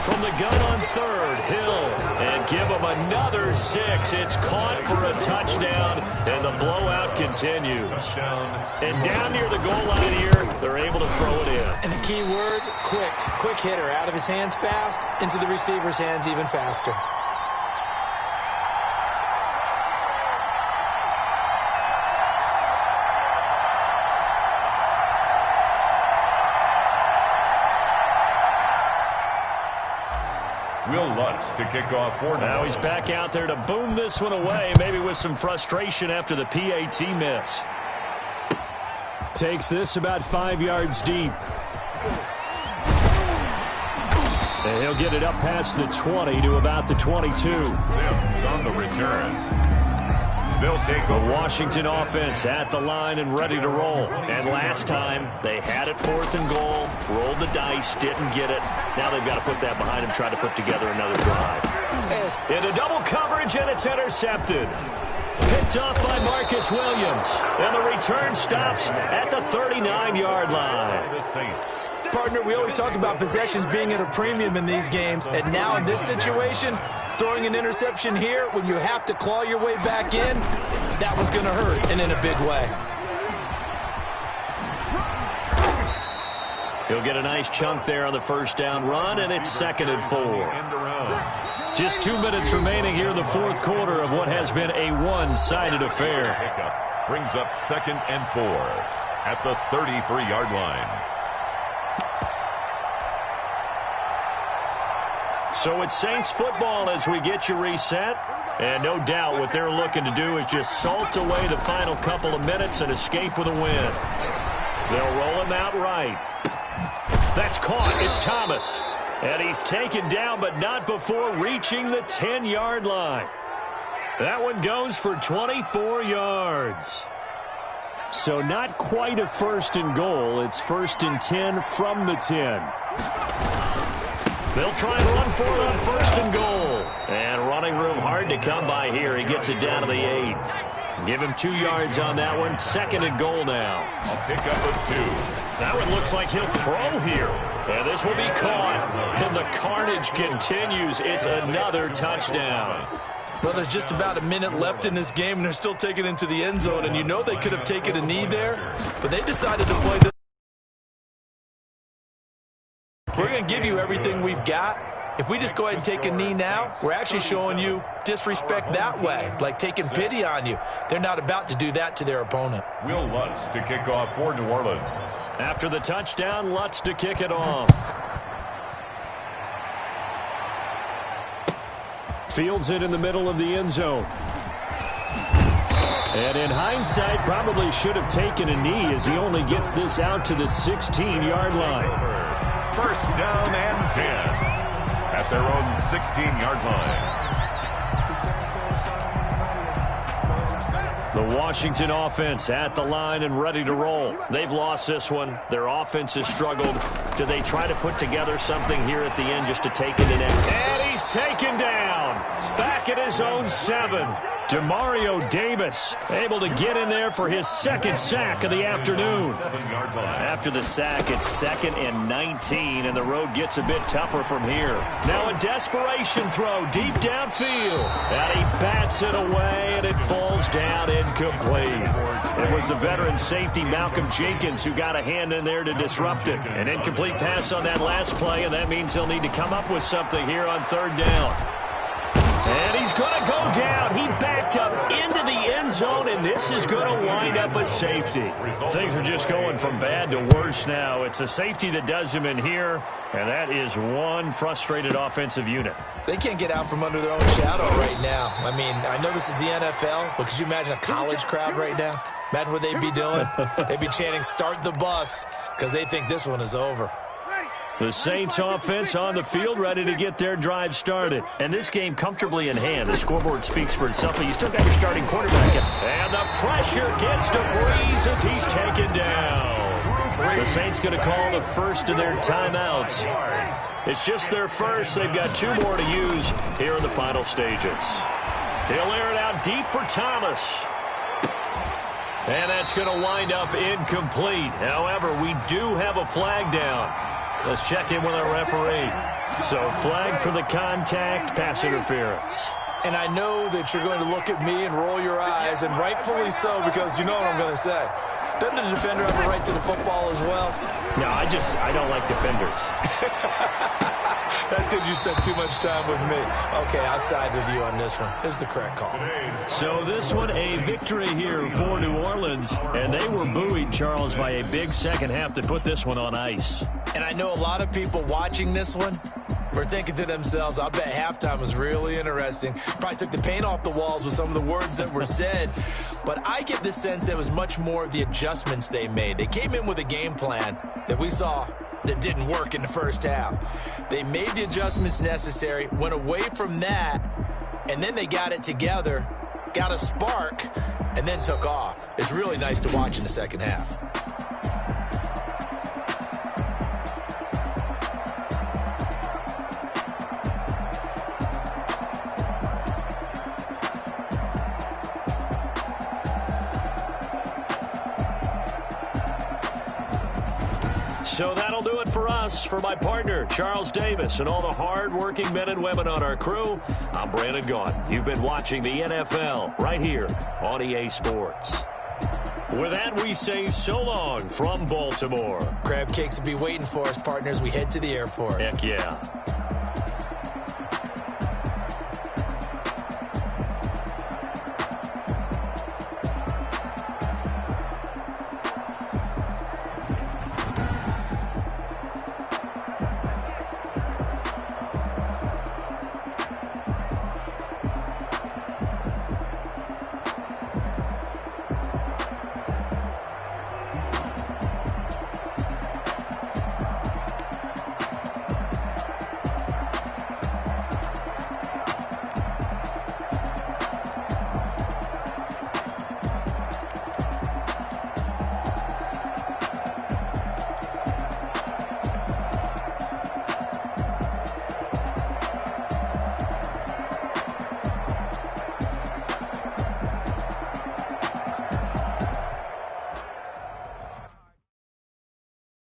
From the gun on 3rd, Hill, and give him another 6. It's caught for a touchdown, and the blowout continues. And down near the goal line here, they're able to throw it in. And the key word, quick. Quick hitter, out of his hands fast, into the receiver's hands even faster. Will Lutz to kick off for now he's back out there to boom this one away, maybe with some frustration after the PAT miss. Takes this about 5 yards deep. And he'll get it up past the 20 to about the 22. Sims on the return. They'll take the Washington offense at the line and ready to roll. And last time, they had it 4th and goal, rolled the dice, didn't get it. Now they've got to put that behind them, try to put together another drive. Into double coverage, and it's intercepted. Picked off by Marcus Williams. And the return stops at the 39-yard line. The Saints. Partner, we always talk about possessions being at a premium in these games, and now in this situation, throwing an interception here when you have to claw your way back in, that one's going to hurt, and in a big way. He'll get a nice chunk there on the first down run, and it's 2nd and 4. Just 2 minutes remaining here in the 4th quarter of what has been a one-sided affair. Pickup brings up 2nd and 4 at the 33-yard line. So it's Saints football as we get you reset. And no doubt what they're looking to do is just salt away the final couple of minutes and escape with a win. They'll roll him out right. That's caught. It's Thomas. And he's taken down, but not before reaching the 10-yard line. That one goes for 24 yards. So not quite a 1st and goal. It's 1st and 10 from the 10. They'll try and run for it on 1st and goal. And running room hard to come by here. He gets it down to the 8. Give him 2 yards on that one. 2nd and goal now. A pickup of 2. That one looks like he'll throw here. And this will be caught. And the carnage continues. It's another touchdown. Well, there's just about a minute left in this game, and they're still taking it into the end zone. And you know they could have taken a knee there, but they decided to play this. We're going to give you everything we've got. If we just go ahead and take a knee now, we're actually showing you disrespect that way, like taking pity on you. They're not about to do that to their opponent. Will Lutz to kick off for New Orleans. After the touchdown, Lutz to kick it off. Fields it in the middle of the end zone. And in hindsight, probably should have taken a knee as he only gets this out to the 16-yard line. 1st down and 10 at their own 16-yard line. The Washington offense at the line and ready to roll. They've lost this one. Their offense has struggled. Do they try to put together something here at the end just to take it in? And he's taken down. Back at his own 7. Demario Davis able to get in there for his 2nd sack of the afternoon. After the sack, it's 2nd and 19, and the road gets a bit tougher from here. Now a desperation throw deep downfield. And he bats it away, and it falls down incomplete. It was the veteran safety Malcolm Jenkins who got a hand in there to disrupt it. An incomplete pass on that last play, and that means he'll need to come up with something here on 3rd down. And he's going to go down. He backed up into the end zone, and this is going to wind up a safety. Things are just going from bad to worse now. It's a safety that does him in here, and that is one frustrated offensive unit. They can't get out from under their own shadow right now. I mean, I know this is the NFL, but could you imagine a college crowd right now? Imagine what they'd be doing. They'd be chanting, "Start the bus," because they think this one is over. The Saints offense on the field ready to get their drive started. And this game comfortably in hand. The scoreboard speaks for itself, but you still got your starting quarterback. And the pressure gets to Breeze as he's taken down. The Saints going to call the first of their timeouts. It's just their first. They've got 2 more to use here in the final stages. He'll air it out deep for Thomas. And that's going to wind up incomplete. However, we do have a flag down. Let's check in with our referee. So, flag for the contact, pass interference. And I know that you're going to look at me and roll your eyes, and rightfully so, because you know what I'm going to say. Doesn't the defender have a right to the football as well? No, I don't like defenders. That's because you spent too much time with me. Okay, I'll side with you on this one. It's the correct call. So this one, a victory here for New Orleans. And they were buoyed, Charles, by a big second half that put this one on ice. And I know a lot of people watching this one, were thinking to themselves, I bet halftime was really interesting. Probably took the paint off the walls with some of the words that were said. But I get the sense it was much more of the adjustments they made. They came in with a game plan that we saw that didn't work in the first half. They made the adjustments necessary, went away from that, and then they got it together, got a spark, and then took off. It's really nice to watch in the second half. So that'll do it for us. For my partner, Charles Davis, and all the hard-working men and women on our crew, I'm Brandon Gaudin. You've been watching the NFL right here on EA Sports. With that, we say so long from Baltimore. Crab cakes will be waiting for us, partners. We head to the airport. Heck yeah.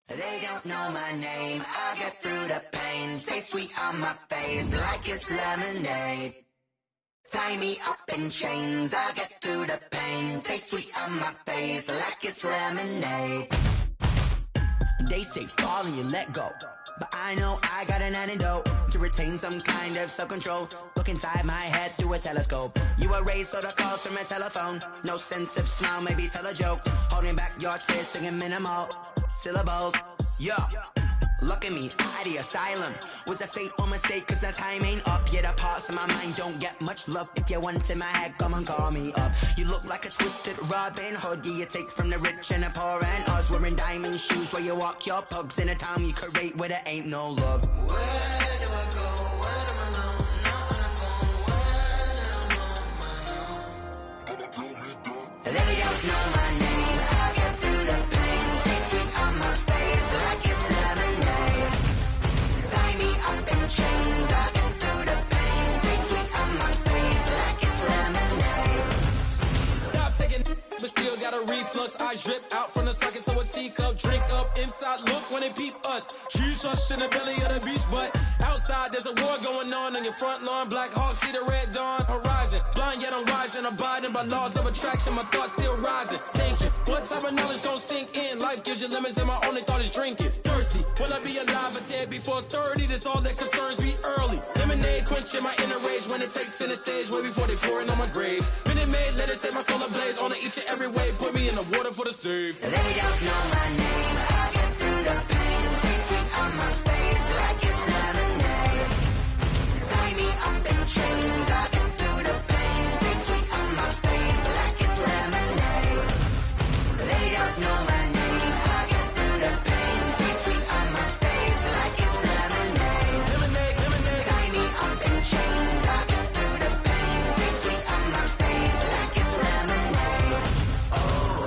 They don't know my name, I get through the pain. Taste sweet on my face like it's lemonade. Tie me up in chains, I get through the pain. Taste sweet on my face like it's lemonade. They say fall and you let go, but I know I got an antidote to retain some kind of self-control. Look inside my head through a telescope. You erase all the calls from a telephone. No sense of smile, maybe tell a joke. Holding back your tears, singing minimal syllables. Yeah, look at me, out the asylum. Was a fate or mistake, cause the time ain't up. Yet the parts of my mind don't get much love. If you want in my head, come and call me up. You look like a twisted Robin Hood. You take from the rich and the poor and us. Wearing diamond shoes where you walk your pugs in a town you create where there ain't no love. Where do I go? Where do I know? Not on the phone. When I'm on my own. They don't know my name, I get through the pain. Taste sweet on my face like it's lemonade. Tie me up in chains, I get through the pain. Taste sweet on my face like it's lemonade. Stop taking, but still got a reflux. I drip out from the socket to a teacup. Drink up inside, look when they peep us. Huge us in the belly of the beach, but outside there's a war going on your front lawn. Black Hawk, see the red dawn horizon. Blind yet I'm rising, abiding by laws of attraction. My thoughts still rising. Thinking, what type of knowledge gon' sink in? Life gives you lemons and my only thought is drinking. Thirsty, will I be alive or dead before 30? That's all that concerns me early. Lemonade quenching my inner rage when it takes center stage way before they pour it on my grave. Minute Maid, let it set my soul ablaze on each and every way. Put me in the water for the save. They don't know my name, I get through the pain. Taste sweet on my face like it's lemonade. Tie me up in chains, I get through the pain. Taste sweet on my face like it's lemonade. They don't know my name, I get through the pain. Taste sweet on my face like it's lemonade. Lemonade, lemonade. Tie me up in chains, I get through the pain. Taste sweet on my face like it's lemonade. Oh,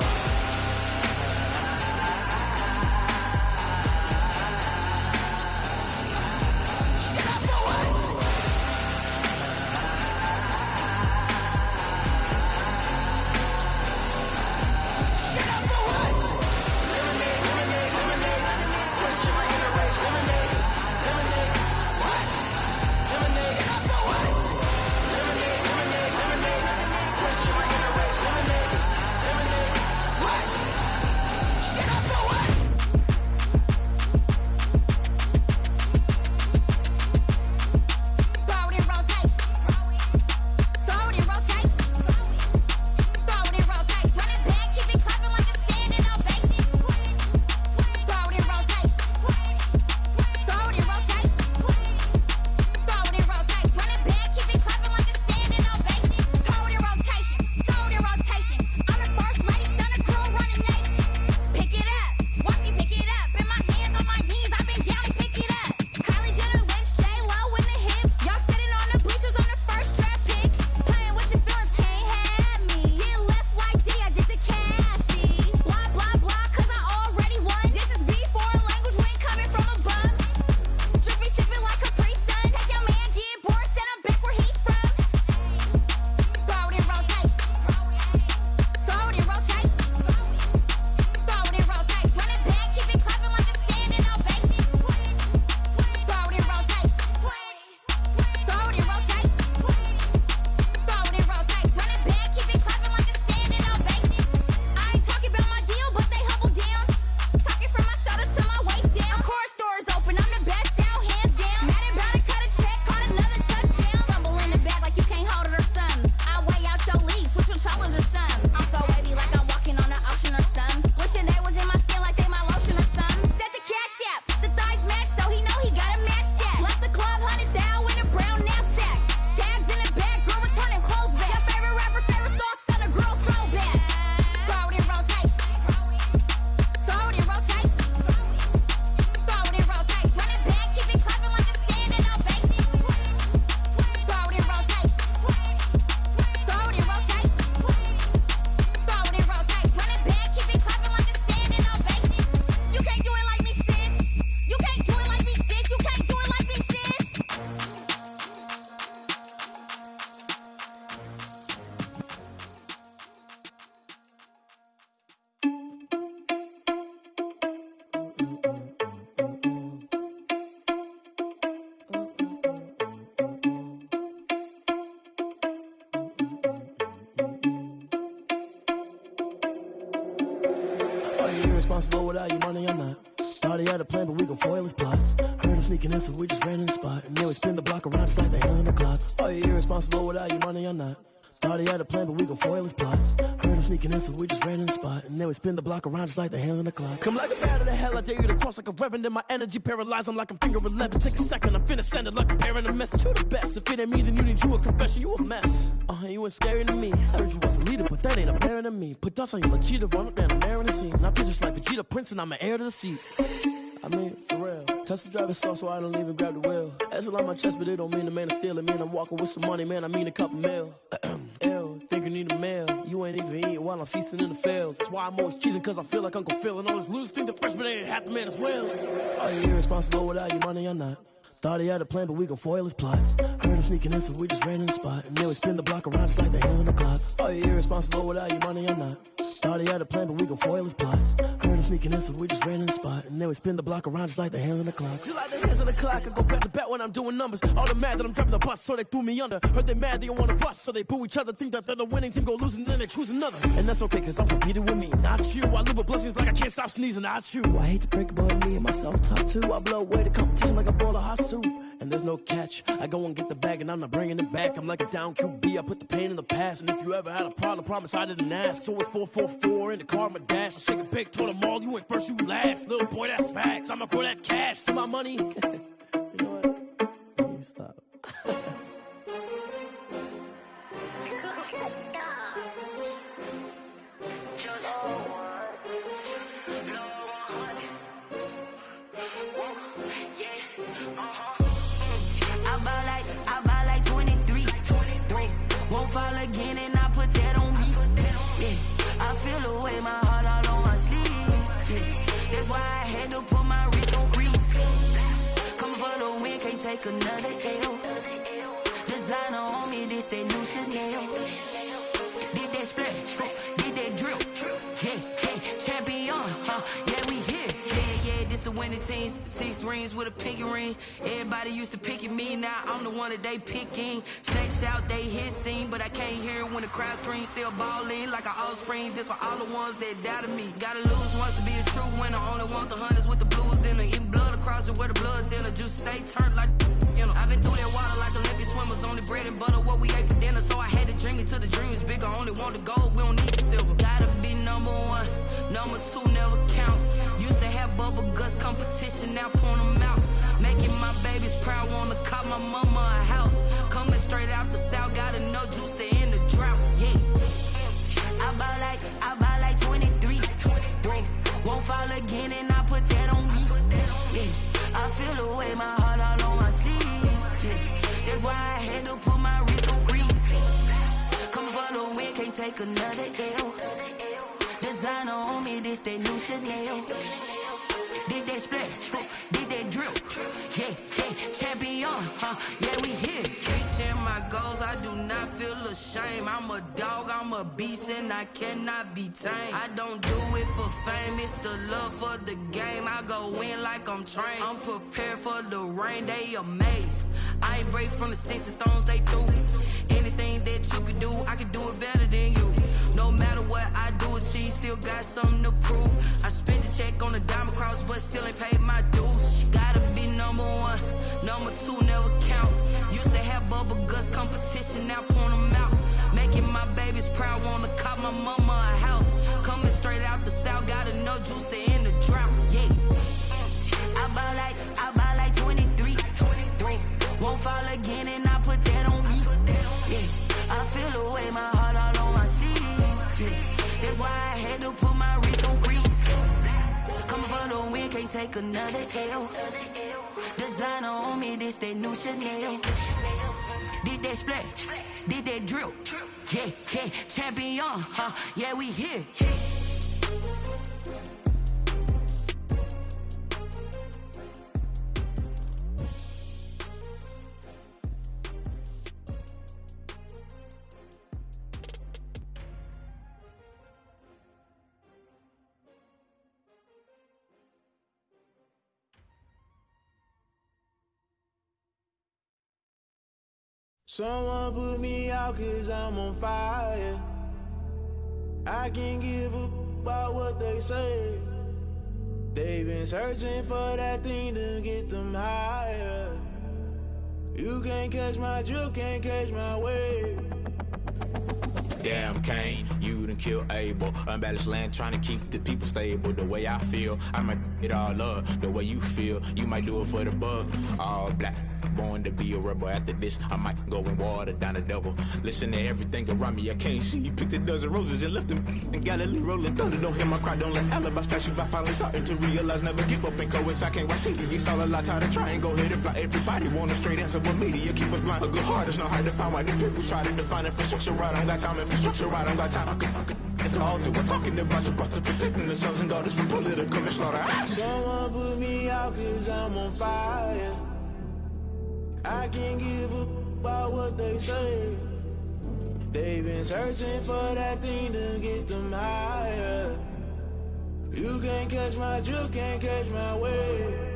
irresponsible without your money or not. Thought he had a plan, but we gon' foil his plot. Heard him sneaking in, so we just ran in the spot. And then we spin the block around just like the hands on the clock. Are you irresponsible without your money or not? Thought he had a plan, but we gon' foil his plot. Heard him sneaking in, so we just ran in the spot. And then we spin the block around just like the hands on the clock. Come like a bat of the hell, I dare you to cross like a reverend. In my energy paralyzed, I'm like I'm finger 11. Take a second, I'm finna send it like a parent a message. You the best, if it ain't me, then you need you a confession. You a mess, you ain't scary to me. Heard you was a leader, but that ain't apparent to me. Put dust on you like cheetah, run up down the air in the scene. I feel just like Vegeta Prince, and I'm an heir to the seat. I mean, for real. Touch the driver's soft, so I don't even grab the wheel. That's on my chest, but it don't mean the man is stealing. Mean I'm walking with some money, man, I mean a couple mil. Ew, think you need a meal. You ain't even eating while I'm feasting in the field. That's why I'm always cheesing, cause I feel like Uncle Phil. And all this loose think the freshman ain't half the man as well. Are you irresponsible without your money or not? Thought he had a plan, but we gon' foil his plot. Heard him sneaking in, so we just ran in the spot. And then we spin the block around just like the hands on the clock. Are you irresponsible without your money or not? Thought he had a plan, but we gon' foil his plot. Heard him sneaking in, so we just ran in the spot. And then we spin the block around just like the hands on the clock. Just like the hands on the clock, I go back to back when I'm doing numbers. All the mad that I'm driving the bus, so they threw me under. Heard they mad, they don't wanna bust, so they boo each other. Think that they're the winning team, go losing, then they choose another. And that's okay, cause I'm competing with me, not you. I live with blessings like I can't stop sneezing, not you. I hate to break it, but me and myself top two. I blow away the competition like a bowl of hot soup. And there's no catch. I go and get the bag and I'm not bringing it back. I'm like a down QB, I put the pain in the past. And if you ever had a problem, promise I didn't ask. So it's 444 in the car, my dash. I shake a big, told them all, you went first, you last. Little boy, that's facts. I'ma grow that cash to my money. You know what? Let me stop. I buy like 23. Won't fall again and I put that on me. Yeah, I feel away my heart all on my sleeve. Yeah, that's why I had to put my wrist on freeze. Coming for the win, can't take another L. Designer on me, this that new Chanel. Did that splash, did that drill. Yeah, champion, yeah, we here. Yeah, this the winning team. 6 rings with a pinky ring. Everybody used to pick at me, now I'm the one that they picking. Snakes out, they hit scene, but I can't hear it when the crowd screams. Still ballin' like an offspring. This for all the ones that doubted me. Gotta lose once to be a true winner. Only want the hunters with the blues in it. Eating blood across it where the blood thinner. Juice stay turned like, you know. I've been through that water like Olympic swimmers. Only bread and butter, what we ate for dinner. So I had to dream it till the dream is bigger. Only want the gold, we don't need the silver. Gotta be number 1, number 2 never count. Used to have bubble guts competition, now point them out. Making my babies proud, wanna call my mama a house. Coming straight out the south, got enough juice to end the drought. Yeah, I buy like 23. Won't fall again and I put that on me. Yeah, I feel away my heart all on my sleeve. Yeah, that's why I had to put my wrist on freeze. Coming for the win, can't take another L. Designer on me, this that new Chanel. Did that splash, did that drill. Yeah, champion, yeah, we here. Reaching my goals, I do not feel ashamed. I'm a dog, I'm a beast, and I cannot be tamed. I don't do it for fame, it's the love for the game. I go in like I'm trained. I'm prepared for the rain, they amazed. I ain't break from the sticks and stones they threw. Anything that you could do, I could do it better than you. No matter what I do, achieve, still got something to prove. I spent the check on the diamond cross, but still ain't paid my dues. Gotta be number 1, number 2 never count. Used to have bubble guts competition, now point them out. Making my babies proud, wanna call my mama a house. Coming straight out the south, got enough juice to end the drought. Yeah, I buy like 23. Won't fall again and I put that on me. Yeah, I feel away my heart all on my sleeve. Yeah, that's why I had to put my wrist on freeze. Coming for the win, can't take another L. Designer on me, this that new Chanel. Did that splash, did that drill. Yeah, champion, yeah, we here. Someone put me out cause I'm on fire. I can't give a about what they say. They been searching for that thing to get them higher. You can't catch my drift, can't catch my wave. Damn, Kane, you done killed Abel. Unbalanced land, trying to keep the people stable. The way I feel, I might it all up. The way you feel, you might do it for the bug. All black, born to be a rebel. After this, I might go and water down the devil. Listen to everything around me, I can't see. Picked a dozen roses and left them in Galilee rolling thunder. Don't hear my cry, don't let alibis pass you. I finally starting to realize, never give up and coincide. Can't watch TV, it's all a lot. Tired of trying, go ahead and fly. Everybody want a straight answer, but media keep us blind. A good heart is not hard to find. Why the people try to define infrastructure right? I don't got time, infrastructure right, I don't got time. I could into all to. We're talking about your brother protecting the sons and daughters from political and slaughter. Someone put me out cause I'm on fire. I can't give up about what they say. They've been searching for that thing to get them higher. You can't catch my drift, can't catch my wave.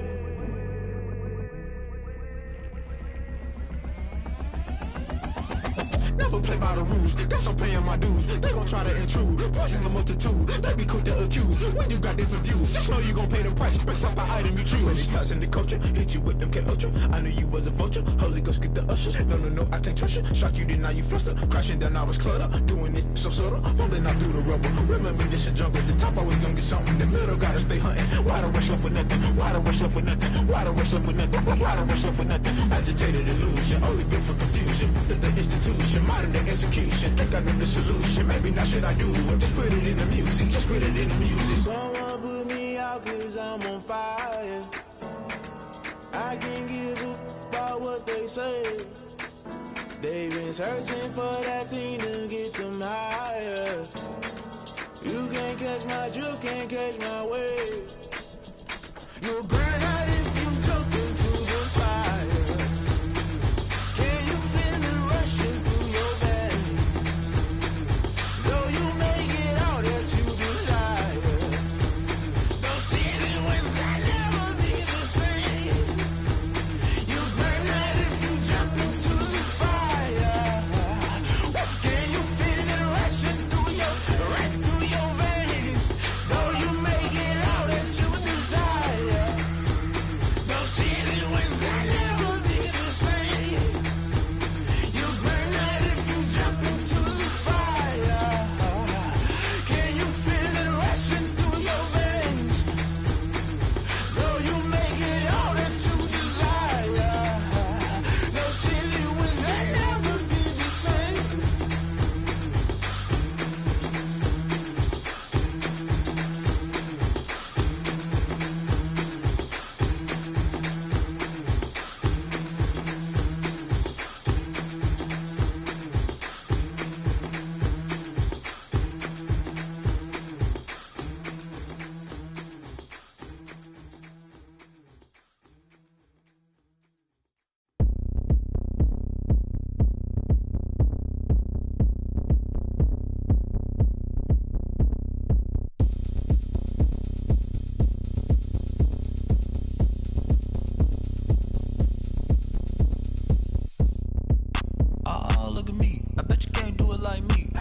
Never play by the rules, guess I'm paying my dues. They gon' try to intrude, poison the multitude. They be quick to accuse, when you got different views. Just know you gon' pay the price, based off the item you choose. Many times in the culture, hit you with them K-Ultra. I knew you was a vulture, Holy Ghost get the ushers. No, I can't trust you. Shock you, then now you fluster. Crashing down, I was cluttered. Doing this so subtle, falling out through the rubble. Remember this a jungle, the top always gonna get something. In the middle, gotta stay hunting. Why the rush love for nothing? Why the rush love for nothing? Why the rush love for nothing? Why the rush love for nothing? Agitated illusion, only built for confusion. The institution, modern day execution. Think I know the solution, maybe not should I do it. Just put it in the music, just put it in the music. Someone put me out cause I'm on fire. I can't give up about what they say. They've been searching for that thing to get them higher. You can't catch my drift, can't catch my wave. You'll burn out if you jump into the fire. Can you feel it rushing through your veins? Though you may get all that you desire, those city winds that never be the same. You burn out if you jump into the fire. Can you feel it rushing through right through your veins? Though you may get all that you desire, those city winds that never be the same. You burn out if you jump into the fire. Can you feel it rushing through your veins? Though you may get all that you desire, those city winds that never be the same. Oh, look at me. I bet you can't do it like me.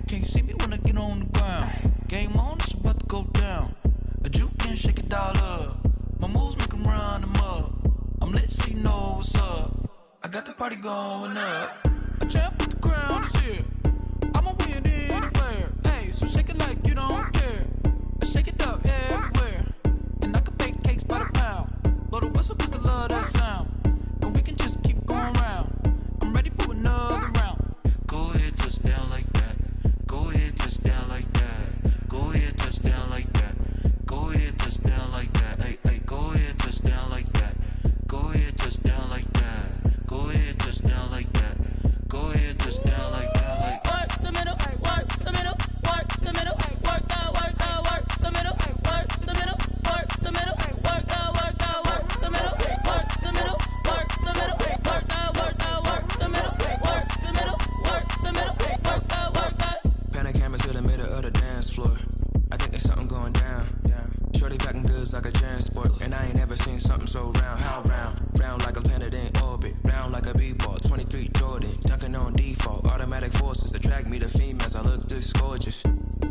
Can't see me when I get on the ground. Game on, it's about to go down. A juke and shake it all up. My moves make them run them up. I'm lit so you know what's up. I got the party going up. A champ with the crown is here. I'ma win anywhere. Hey, so shake it like you don't care. I shake it up everywhere. And I can bake cakes by the pound. Blow the whistle cause I love that sound. And we can just keep going round. I'm ready for another round. Go ahead, touch down like that. Go ahead, touch down like that. Go ahead, touch down like that. Go ahead, touch down like that. Hey, hey, go ahead, touch down like that. Go ahead, touch down like that. Go ahead, touch down like that. Go ahead, touch down like that. Like Work the middle, work the middle, work the middle, work out, work the middle, work the middle, work the middle, work out, work the middle, work the middle, work the middle, work out, work the middle, work the middle, work the middle, work out, work out. Panic camera to the middle of the dance floor. I think there's something going down. Shorty packing goods like a transport. And I ain't never seen something so round. How round? Round like a planet in orbit. Round like a b-ball. 23 Jordan. Dunking on default. Automatic forces attract me to females. I look this gorgeous.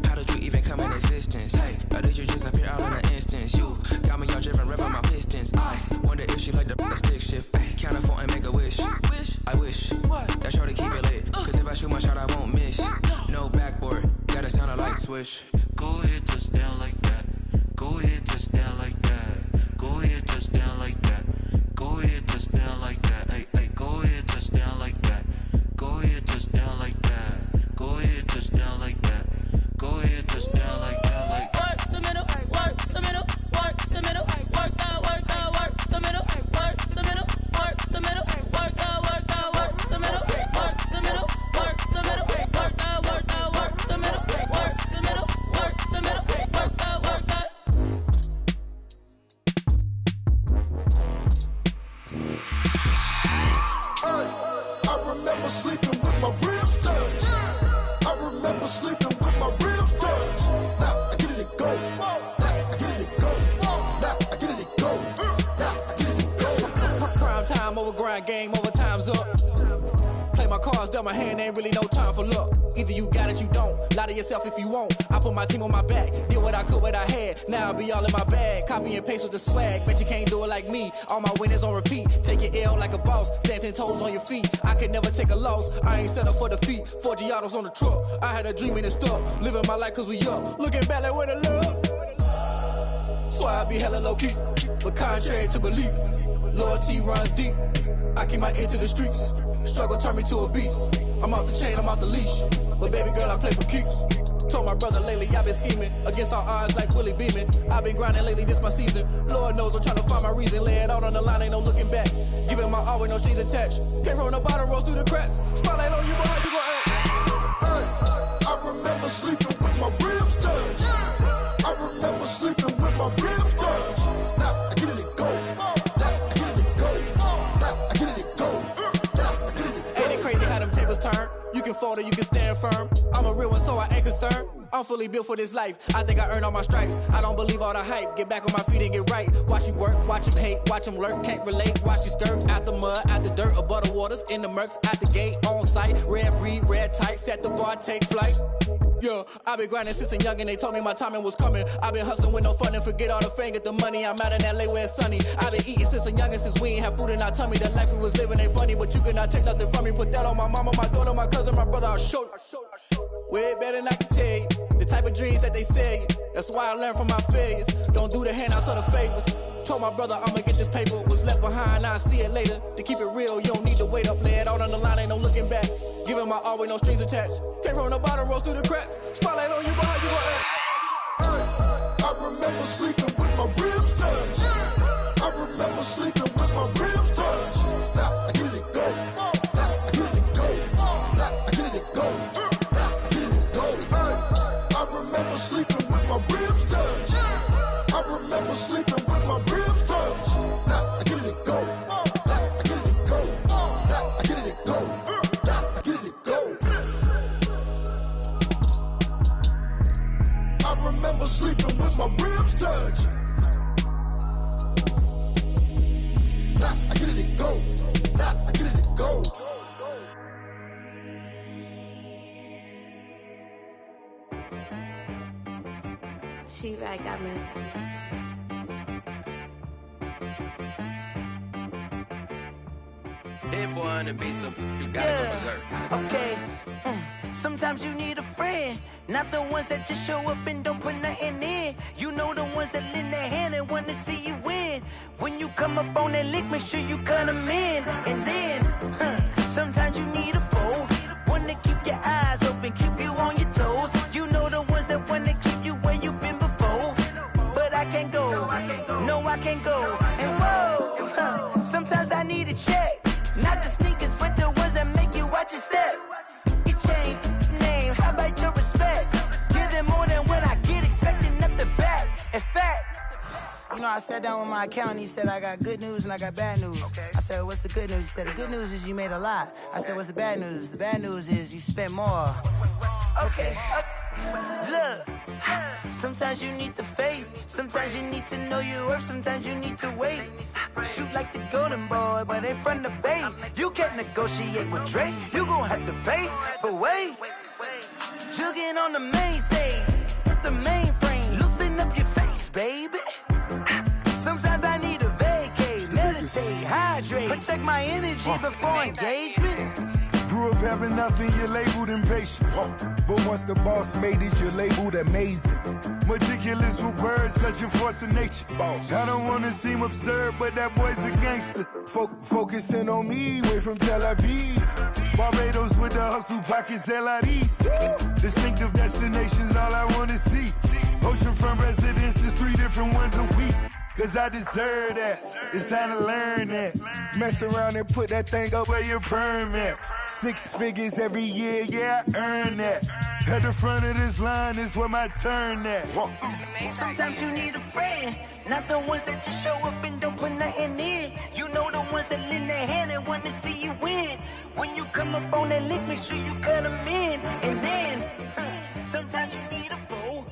How did you even come in existence? Hey, or did you just appear out in an instance? You I wish that shorty keep it lit. Cause if I shoot my shot, I won't miss. No backboard, gotta sound a light switch. Go ahead, touchdown like that. Go ahead, touchdown like that. Go ahead, touchdown like that. Go ahead, touchdown like that. Hey, hey, go ahead, touchdown like that. Go ahead, touchdown like that. Go ahead, touchdown like that. Go ahead, touchdown like that. Like work the middle, work the middle, work the middle, work out, work out, work the middle, work the middle, work the middle, work out, work out, work the middle, work the middle, work the middle, work out, work out, work the middle, work the middle, work the middle, work out, work out. I remember sleeping with my ribs touched. I remember sleeping with my ribs touched. Now I get it go. Now I get it go. Now I get it go. Now I get it go. Prime time over grind game, over time's up. Play my cards, dealt my hand, ain't really no time for luck. Either you got it, you don't. Lie to yourself if you won't. I put my team on my back, did what I could, what I had. Now I'll be all in my bag. Copy and paste with the swag. Bet you can't do it like me. All my winners on repeat. Take your L like a boss. Stand 10 toes on your feet. I can never take a loss. I ain't set up for defeat. 4 Giottos on the truck. I had a dream and it stuck. Living my life cause we up. Looking back like where the love. So I be hella low key. But contrary to belief, loyalty runs deep. I keep my ear to the streets. Struggle turned me to a beast. I'm off the chain, I'm off the leash. But baby girl, I play for keeps. Told my brother lately, I've been scheming. Against all odds like Willie Beeman. I've been grinding lately, this my season. Lord knows I'm trying to find my reason. Lay it out on the line, ain't no looking back. Giving my all with no strings attached. Came from the bottom, rose through the cracks. Spotlight on you, boy, how you gon' act? I remember sleeping with my ribs touched. I remember sleeping with my ribs touched. Now I get it go. Now I get it go. Now I get it go. Now I get it go. Ain't it crazy how them tables turn? You can fold or you can stand firm. I'm a real one, so I ain't concerned. I'm fully built for this life. I think I earned all my stripes. I don't believe all the hype. Get back on my feet and get right. Watch you work, watch him hate, watch him lurk. Can't relate, watch you skirt. Out the mud, out the dirt, above the waters, in the murks, out the gate, on site. Red breed, red tight, set the bar, take flight. Yeah, I been grinding since a young and they told me my timing was coming. I been hustling with no fun and forget all the fame, get the money. I'm out in LA where it's sunny. I been eating since a young and since we ain't have food in our tummy. The life we was living ain't funny, but you cannot take nothing from me. Put that on my mama, my daughter, my cousin, my brother, I'll show you. Way better than I can tell you. The type of dreams that they sell you. That's why I learned from my failures. Don't do the handouts or the favors. Told my brother I'ma get this paper. Was left behind, I'll see it later. To keep it real, you don't need to wait up. Lay it out on the line, ain't no looking back. Giving my all with no strings attached. Came from the bottom, rose through the cracks. Spotlight on you, boy, how you gon' act? I remember sleeping with my ribs touched. I remember sleeping with my ribs touched. Now I get it go. Now I get it go. Now I get it go. Now I get it go. I remember sleeping with my ribs touched. I remember sleeping with my ribs touched. Now I get it go. Now I get it go. Now I get it go. Now I get it go. I remember sleeping with my ribs touched. Now I get it go. Now I get it go. She right got me. Hit boy on the beat, so you gotta go berserk. Okay. Sometimes you need a friend, not the ones that just show up and don't put nothing in. You know the ones that lend their hand and wanna see you win. When you come up on that lick, make sure you cut them in. And then, sometimes you need a foe, one to keep your eyes open, keep you on your toes. You know the ones that wanna keep you where you've been before. But I can't go, no I can't go. And whoa, sometimes I need a check, not the sneakers, but the ones that make you watch your step. You change name, how about your respect? Give them more than what I get, expecting nothing back. In fact, you know, I sat down with my accountant, he said, I got good news and I got bad news. Okay. I said, what's the good news? He said, the good news is you made a lot. I said, what's the bad news? The bad news is you spent more. Okay. Look, sometimes you need the faith, sometimes you need to know your worth, sometimes you need to wait. Shoot like the golden boy, but in front of the bay. You can't negotiate with Drake, you gon' have to pay. But wait, jugging on the main stage with the mainframe, loosen up your face, baby. Sometimes I need a vacay, meditate, hydrate. Protect my energy before engagement. Grew up having nothing, you're labeled impatient. But once the boss made it, you're labeled amazing. Meticulous with words, such a force of nature. I don't wanna seem absurd, but that boy's a gangster. Focusing on me, way from Tel Aviv. Barbados with the hustle pockets, LIDs. Distinctive destinations, all I wanna see. Oceanfront residences, 3 different ones a week. Cause I deserve that, it's time to learn that. Mess around and put that thing up where your permit. 6 figures every year, yeah, I earn that. At the front of this line is where my turn at. Sometimes you need a friend, not the ones that just show up and don't put nothing in. You know the ones that lend their hand and want to see you win. When you come up on that lick, make sure you cut them in. And then, sometimes you need a fool.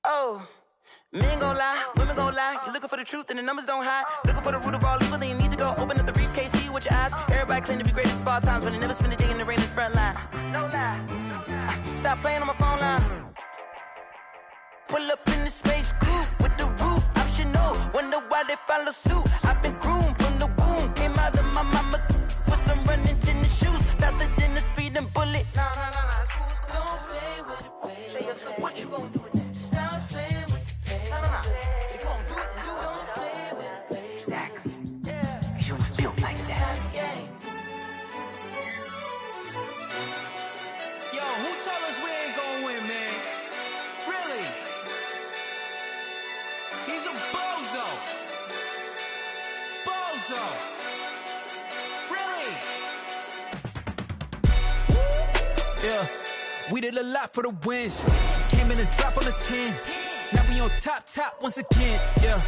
Oh. Men gon' lie, women gon' lie. You're looking for the truth and the numbers don't hide. Looking for the root of all evil, then you need to go open up the briefcase, see with your eyes. Everybody claim to be greatest of all times, but they never spend a day in the rain in the front line. No lie. Stop playing on my phone line. Pull up in the space coupe with the roof optional. Wonder why they follow suit. I've been groomed from the womb. Came out of my mama with some running tennis shoes. Faster than the speeding bullet. Nah, it's cool, it's cool. Don't play with it, baby. Say so what you gon' do with it? Stop playing with it. If you gon' do it, then don't play with it, baby. Exactly. Cause you ain't built like that. Yo, who told us we ain't gonna win, man? Really? He's a bozo. Bozo. Really? Yeah, we did a lot for the wins. Came in and drop on the 10. Now we on top once again. Yeah.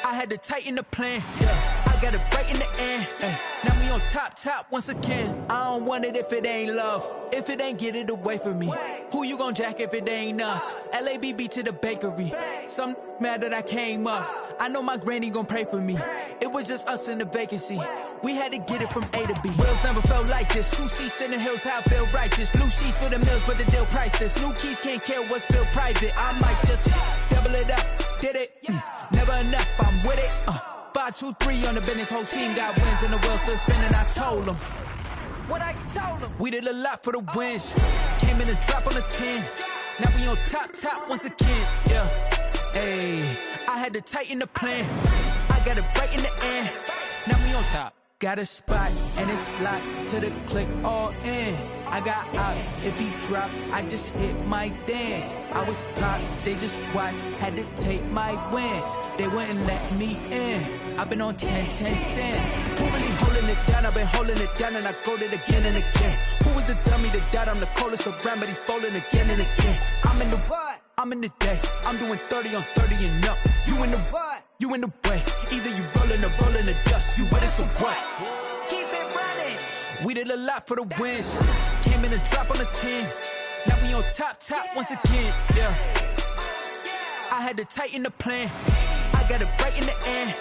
I had to tighten the plan. Yeah, I got it right in the end. Now we on top once again. I don't want it if it ain't love. If it ain't, get it away from me. Who you gon' jack if it ain't us? LABB to the bakery. Some mad that I came up. I know my granny gon' pray for me. It was just us in the vacancy. We had to get it from A to B. Wheels never felt like this. 2 seats in the hills, how I feel righteous. Blue sheets for the mills, but the deal priceless. New keys can't care what's still private. I might just double it up. Did it? Never enough, I'm with it. 5, 2, 3 on the business. Whole team got wins and the wheels still spinning. I told them what I told them. We did a lot for the wins. Came in and drop on the 10. Now we on top once again. Yeah. Hey, I had to tighten the plan. I got it right in the end. Now we on top. Got a spot and it's locked to the click all in. I got ops, if he drop, I just hit my dance. I was top, they just watched, had to take my wins. They wouldn't let me in. I've been on 10 cents. Who really holding it down? I've been holding it down and I go it again and again. Who was the dummy that died? I'm the coldest around, but he folding again and again. I'm in the what? I'm in the day. I'm doing 30 on 30 and up. You in the what? You in the way. Either you rolling or rolling the dust. You with us or what? Keep it running. We did a lot for the wins. Came in and drop on the 10. Now we on top once again. Yeah. I had to tighten the plan. I got it right in the end.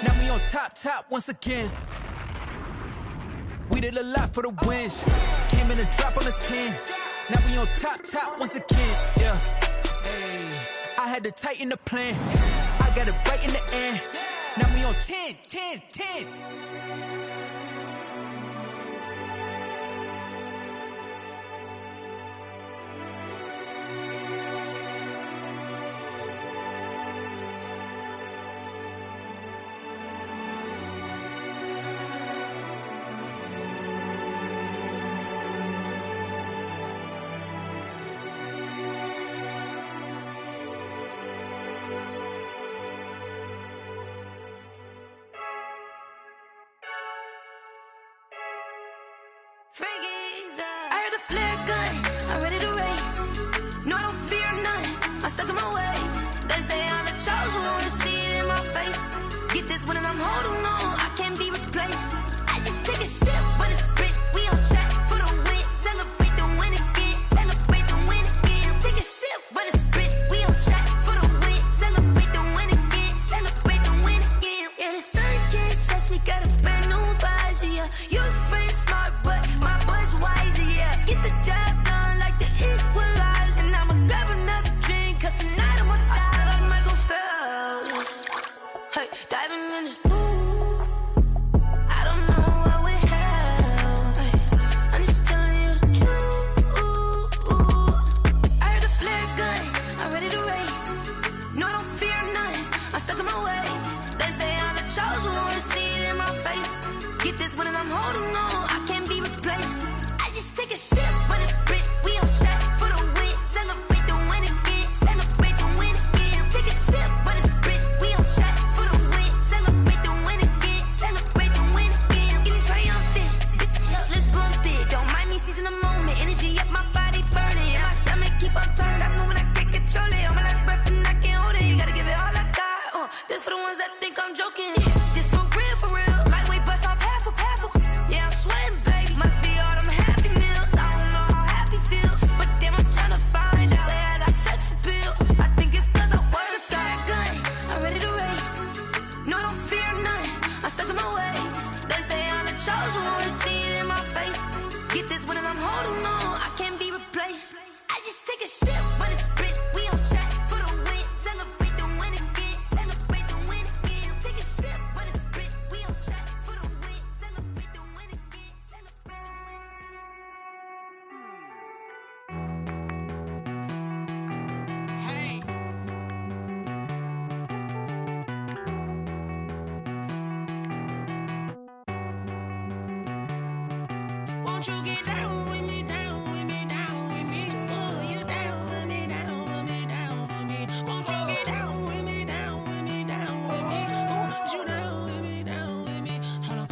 Now we on top once again. We did a lot for the wins. Came in and drop on the 10. Now we on top once again. Yeah. Hey, I had to tighten the plan. I got it right in the end. Now we on 10. I heard a flare gun, I'm ready to race. No, I don't fear nothing, I'm stuck in my ways. They say I'm the chosen one, see it in my face. Get this one and I'm holding on, I can't be replaced. I just take a sip, but it's split. We on track for the win. Celebrate the win again, celebrate the win again. Take a sip, but it's split. We on track for the win. Celebrate the win again, celebrate the win again. Yeah, the sun can't touch me, got a brand new visor, yeah. Your friend smart, but my boy's wiser, yeah. Get the job done like the equalizer. And I'ma grab another drink, cause tonight I'ma die like Michael Phelps. Hey, diving I'm holding on, I can't be replaced. I just take a sip, but it's Brit, we on shot for the win. Celebrate the win again, celebrate the win again. Take a sip, but it's Brit, we on shot for the win. Celebrate the win again, celebrate the win again. Get it triumphant, look, let's bump it. Don't mind me seizing the moment, energy up my body burning. And my stomach keep on turning, stop moving, I can't control it. On my last breath and I can't hold it. You gotta give it all I got. This for the ones that think I'm joking. This for real, for real. Lightweight bust off half a. Yeah, I'm sweating, babe. Must be all them happy meals. I don't know how happy feels, but damn, I'm tryna find out. Say I got sex appeal. I think it's cause I work. Got a gun, I'm ready to race. No, I don't fear nothing. I'm stuck in my ways. They say I'm the chosen one. See it in my face. Get this one and I'm holding on. I can't be replaced. I just take a sip, but it's Brit. We on shot for the win. Celebrate the win again. Celebrate the win again. Take a sip, but it's Brit. We on shot for the win. Celebrate the win again. Celebrate the win. Hey. Won't you get down with me, down with me, down with me? Oh, you down with me, down with me, down with me. Won't you get down with me, down with me, down with me? Oh, you down with me, down with me? Hold on.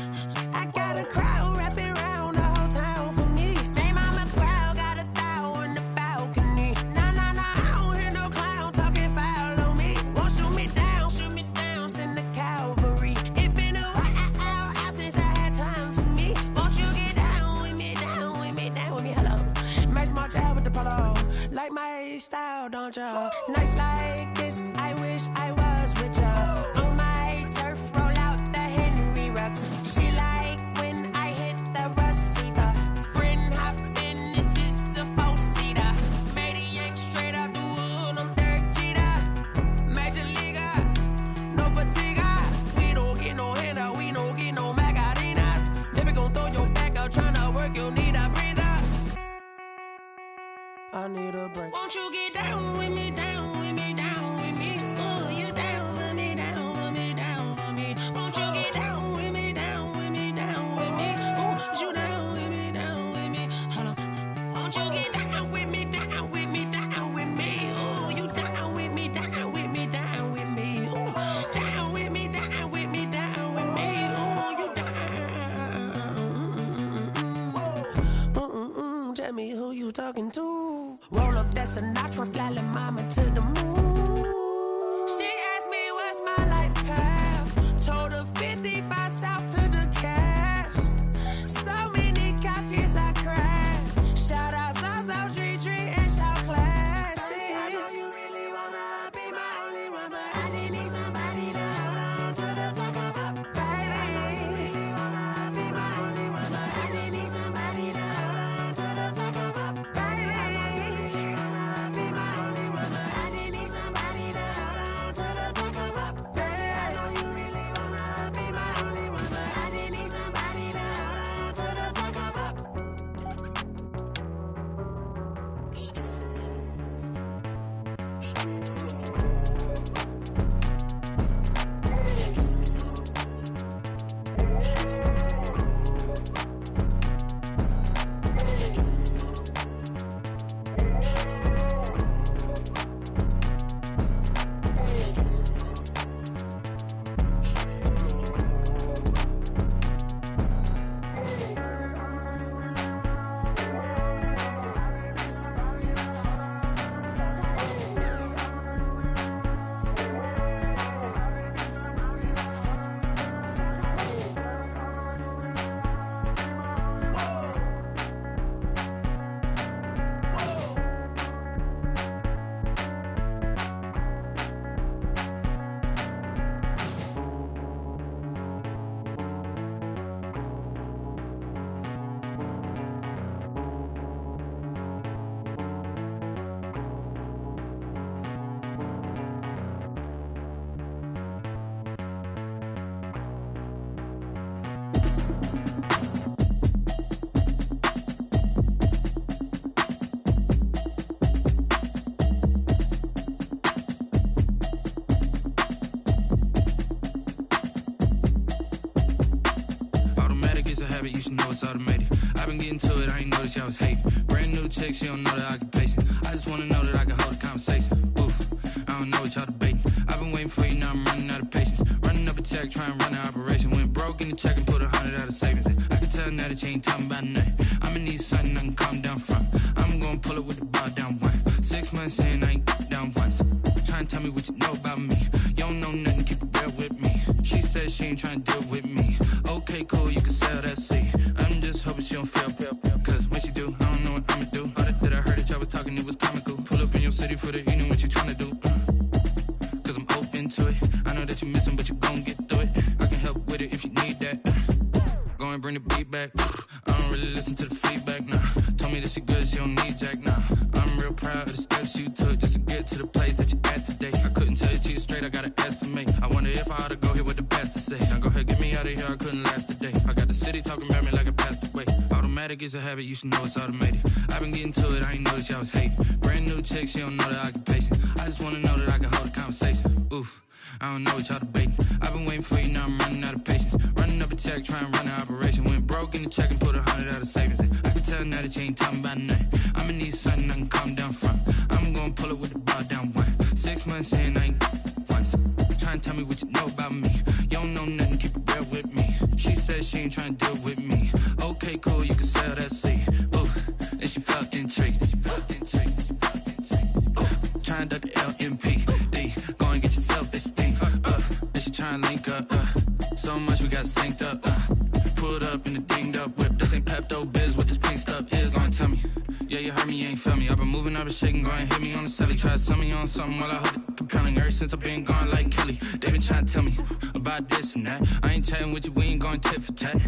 I got a crowd wrapping around the whole town for me. Hey, mama proud, got a thou on the balcony. Nah, nah, nah, I don't hear no clown talking foul on me. Won't shoot me down, send the cavalry. It been a while since I had time for me. Won't you get down with me, down with me, down with me? Hello. Max March out with the polo. Like my style, don't ya? Nights like this, I wish I was with ya. On my turf, roll out the Henry Rux. She like when I hit the receiver. Friend hop in, this is a four-seater. Made a yank straight out the wood, I'm Derek Jeter. Major leaguer, no fatigue. We don't get no handout, we don't get no Macarinas. Baby gon' throw your back out, tryna work, you need a breather. I need a break. Won't you get down with me, down with me, down with me? Oh, you down with me, down with me, down with me? Won't you get down with me, down with me, down with me? Oh, you down with me, down with me? Hold on. Won't you get down with me, down with me, down with me? Oh, you down with me, down with me, down with me? Oh, down with me, down with me, down with me? Oh, you down. Tell me who you talking to. Roll up that Sinatra, fly la mama to the moon. She asked me what's my life path. Told her 55 south to the cash. So many couches I cried. Shout out South Tree and shout classy. I know you really wanna be my only one, but I didn't need somebody to hold on to the second up. Baby, I know you really wanna be my only one, but I didn't need somebody to hold on to the second up. Baby, I know you really wanna be my only one, but I it's automated. I've been getting to it, I ain't noticed y'all was hating. Brand new chick, she don't know the occupation. I just wanna know that I can hold a conversation. Oof, I don't know what y'all debating. I've been waiting for you, now I'm running out of patience. Running up a check, trying to run an operation. Went broke in the check and put 100 out of savings in. I can tell now that you ain't talking about nothing. I'ma need something I can calm down from. I'm gonna pull it with the bar down one. 6 months in, I ain't down once. Trying to tell me what you know about me. You don't know nothing, keep it real with me. She said she ain't trying to deal with me. Okay, cool, you can sell that seat. I'm just hoping she don't fail. Cause when she do, I don't know what I'ma do. All that I heard that y'all was talking, it was comical. Pull up in your city for the evening, what you trying to do? Cause I'm open to it. I know that you missing, but you gon' get through it. I can help with it if you need that. Go and bring the beat back. I don't really listen to the feedback, nah. Told me that she good, she don't need jack, nah. I'm real proud of the steps you took just to get to the place that you at today. I couldn't tell it to you straight, I gotta estimate. I wonder if I ought to go here with the best to say. Now go ahead, get me out of here, I couldn't last a day. I got the city talking about me like I passed away. Automatic is a habit, you should know it's automated. I've been getting to it, I ain't noticed y'all was hating. Brand new chick, she don't know the occupation. I just wanna know that I can hold a conversation. Oof, I don't know what y'all debating. I've been waiting for you, now I'm running out of patience. Running up a check, trying to run an operation. Went broke in the check and put 100 out of savings in. I can tell now that you ain't talking about nothing. I'ma need something I can calm down from. I'm gonna pull it with the bar down one. 6 months in, I ain't once. Trying to tell me what you know about me. You don't know nothing, keep it real with me. She said she ain't trying to deal with me. Okay, cool, you can sell that seat. Ooh, and she felt intrigued. Trying to duck the LMPD. Go and get your self-esteem. And she trying to link up. So much we got synced up. Pulled up in the dinged up whip. This ain't Pepto-Biz, what this pink stuff is. Gonna tell me. Yeah, you heard me, you ain't felt me. I've been moving, I've been shaking, go and hit me on the celly. Try to sell me on something while I hold it compelling. Ever since I've been gone like Kelly, they been trying to tell me about this and that. I ain't chatting with you, we ain't going tit for tat.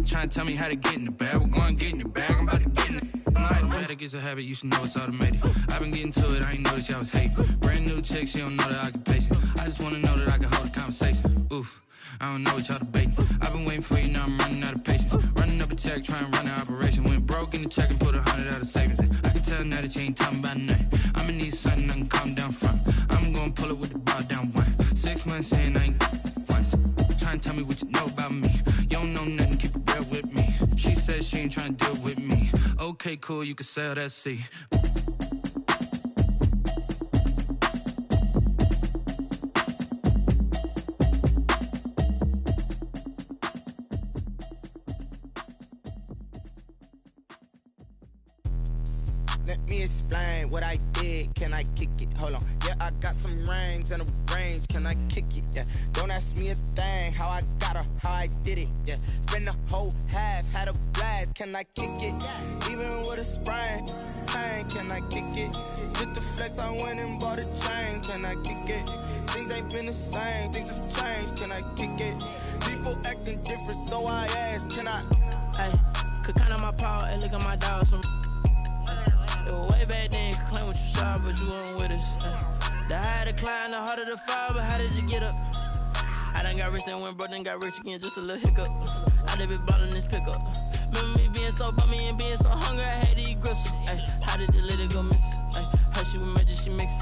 Trying to tell me how to get in the bag. We're going to get in the bag, I'm about to get in it. I'm like, automatic is a habit, you should know it's automated. I've been getting to it, I ain't noticed y'all was hating. Brand new chick, she don't know the occupation. I just wanna know that I can hold a conversation. Oof, I don't know what y'all debating. I've been waiting for you, now I'm running out of patience. Running up a check, trying to run an operation. Went broke in the check and put 100 out of savings in. I can tell now that you ain't talking about nothing. I'ma need something I can calm down from. I'm gonna pull it with the bar down one. 6 months in, I ain't once. Trying to tell me what you know about me. You don't know nothing, keep it real with me. She said she ain't trying to deal with me. Okay, cool, you can sell that seat. Let me explain what I did. Can I kick it? Hold on. Yeah, I got some rings and a range. Can I kick it? Yeah. Don't ask me a thing. How I got her, how I did it. Yeah. Spend the whole half, had a blast. Can I kick it? Even with a sprain. Pain, can I kick it? Just the flex, I went and bought a chain. Can I kick it? Things ain't been the same. Things have changed. Can I kick it? People acting different, so I ask. Can I? Hey, could count on my power and look at my dogs. It was way back then, you could claim what you saw, but you weren't with us. The higher the climb, the harder the fall, but how did you get up? I done got rich, then went broke, then got rich again, just a little hiccup. I done been ballin' this pickup. Remember me being so bummy and being so hungry, I had to eat gristle. Ay, how did the lady go miss? Ay, her she was magic, she mixed.